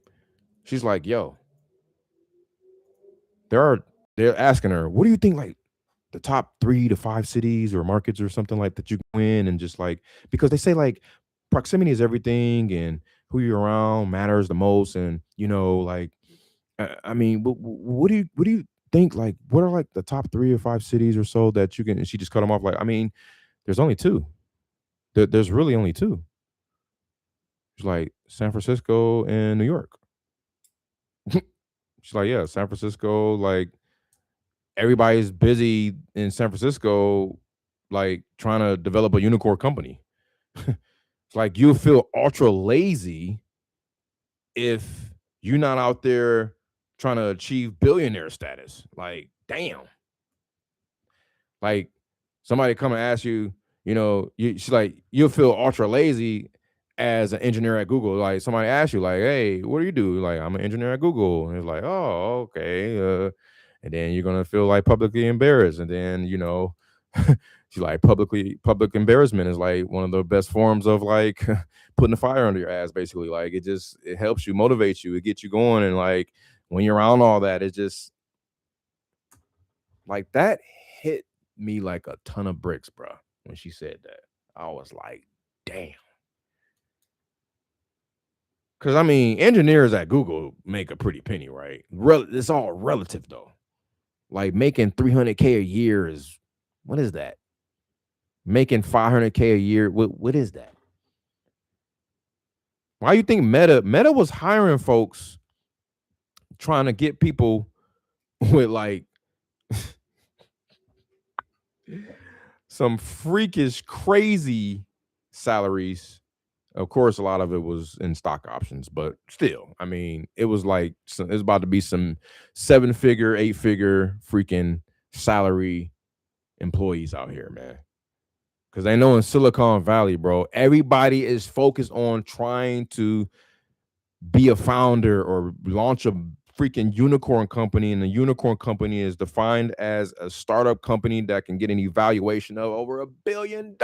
She's like, yo, they're asking her, what do you think, like, the top 3 to 5 cities or markets or something like that you go in, and just like, because they say like proximity is everything and who you're around matters the most. And, like, I mean, what do you think, like, what are like the top 3 or 5 cities or so that you can, and she just cut them off. Like, I mean, there's only 2. There's really only 2. She's like, San Francisco and New York. She's like, yeah, San Francisco, like, everybody's busy in San Francisco, like trying to develop a unicorn company. It's like you feel ultra lazy if you're not out there trying to achieve billionaire status. Like, damn. Like somebody come and ask you, she's like, you'll feel ultra lazy as an engineer at Google. Like somebody asks you, like, hey, what do you do? Like, I'm an engineer at Google. And it's like, oh, okay. And then you're gonna feel like publicly embarrassed. And then, she's like public embarrassment is like one of the best forms of like putting the fire under your ass, basically. Like it helps you, motivates you, it gets you going. And like when you're around all that, it just like that hit me like a ton of bricks, bro. When she said that, I was like, damn. Because I mean, engineers at Google make a pretty penny, right? It's all relative though. Like making $300K a year is, what is that? Making $500K a year, what is that? Why you think Meta was hiring folks trying to get people with like some freakish crazy salaries? Of course, a lot of it was in stock options, but still, I mean, it was like it's about to be some 7-figure, 8-figure freaking salary employees out here, man. Because I know in Silicon Valley, bro, everybody is focused on trying to be a founder or launch a freaking unicorn company. And the unicorn company is defined as a startup company that can get an evaluation of over $1 billion.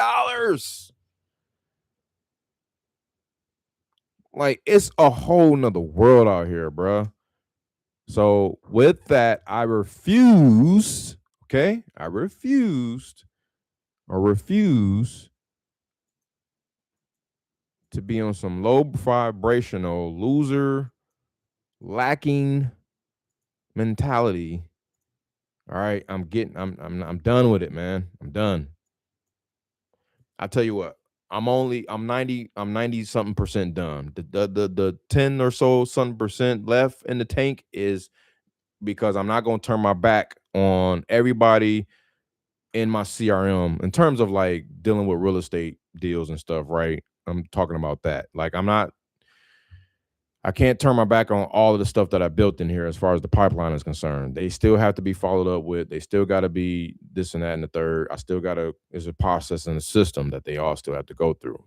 Like, it's a whole nother world out here, bro. So with that, I refused. Okay, I refused to be on some low vibrational loser lacking mentality. All right, I'm done with it, man. I'm done. I tell you what, I'm 90 something percent done. The 10 or so something percent left in the tank is because I'm not going to turn my back on everybody in my CRM in terms of like dealing with real estate deals and stuff, right? I'm talking about that. Like I can't turn my back on all of the stuff that I built in here as far as the pipeline is concerned. They still have to be followed up with. They still got to be this and that and the third. I still got to, there's a process and a system that they all still have to go through.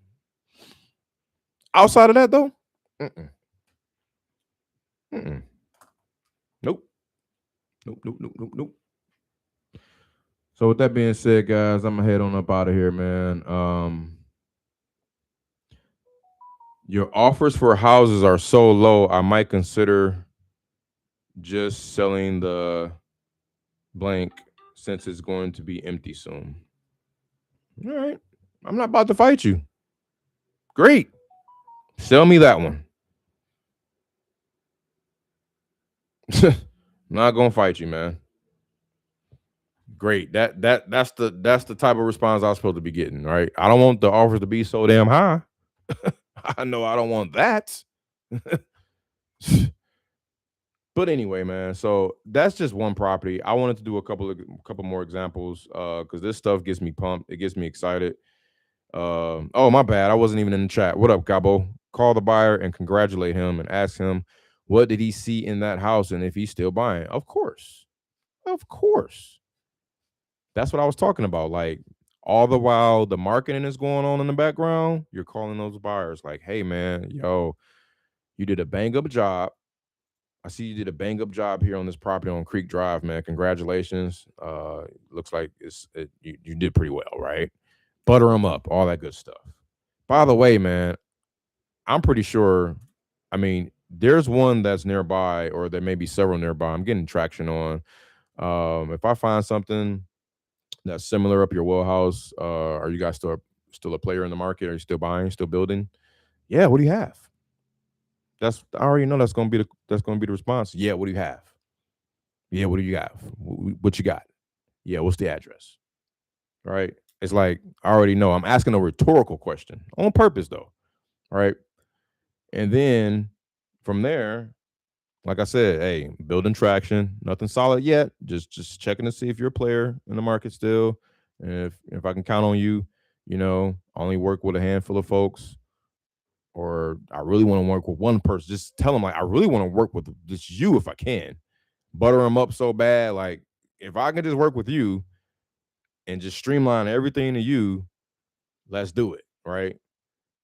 Outside of that, though, nope. Nope. So with that being said, guys, I'm gonna head on up out of here, man. Your offers for houses are so low, I might consider just selling the blank since it's going to be empty soon. All right. I'm not about to fight you. Great. Sell me that one. Not gonna fight you, man. Great. That's the type of response I was supposed to be getting, right? I don't want the offers to be so damn high. I know I don't want that. But anyway, man, so that's just one property. I wanted to do a couple more examples because this stuff gets me pumped. It gets me excited. Oh, my bad. I wasn't even in the chat. What up, Gabo? Call the buyer and congratulate him and ask him what did he see in that house and if he's still buying. Of course. That's what I was talking about. Like all the while the marketing is going on in the background, you're calling those buyers like, hey, man, yo, you did a bang up job. I see you did a bang up job here on this property on Creek Drive, man. Congratulations. Looks like you did pretty well, right? Butter them up, all that good stuff. By the way, man, I'm pretty sure, I mean, there's one that's nearby or there may be several nearby. I'm getting traction on. If I find something that's similar up your wheelhouse, are you guys still a player in the market? Are you still buying, still building? Yeah, what do you have? I already know that's gonna be the response. Yeah, what do you have? Yeah, what do you have? What you got? Yeah, what's the address? Right? It's like I already know. I'm asking a rhetorical question on purpose, though. Right? And then from there, like I said, hey, building traction, nothing solid yet. Just checking to see if you're a player in the market still. And if I can count on you, you know, only work with a handful of folks, or I really want to work with one person. Just tell them like I really want to work with just you if I can. Butter them up so bad. Like if I can just work with you and just streamline everything to you, let's do it. Right.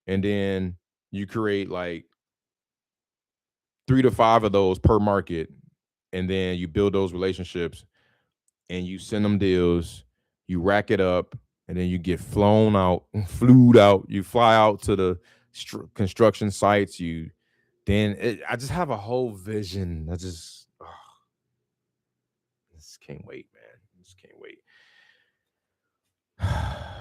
And then you create like 3 to 5 of those per market. And then you build those relationships and you send them deals, you rack it up, and then you get flued out. You fly out to the construction sites. I just have a whole vision. I just can't wait, man. Just can't wait.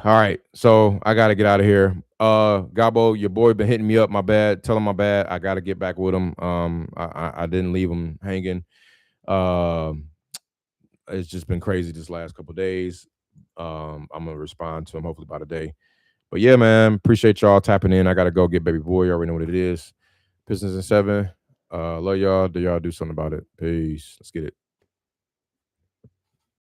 All right, so I gotta get out of here. Gabo, your boy been hitting me up. My bad. Tell him my bad. I gotta get back with him. I didn't leave him hanging. It's just been crazy this last couple days. I'm gonna respond to him hopefully by today. But yeah, man, appreciate y'all tapping in. I gotta go get baby boy. You already know what it is. Business in 7. Love y'all. Do y'all do something about it? Peace. Let's get it.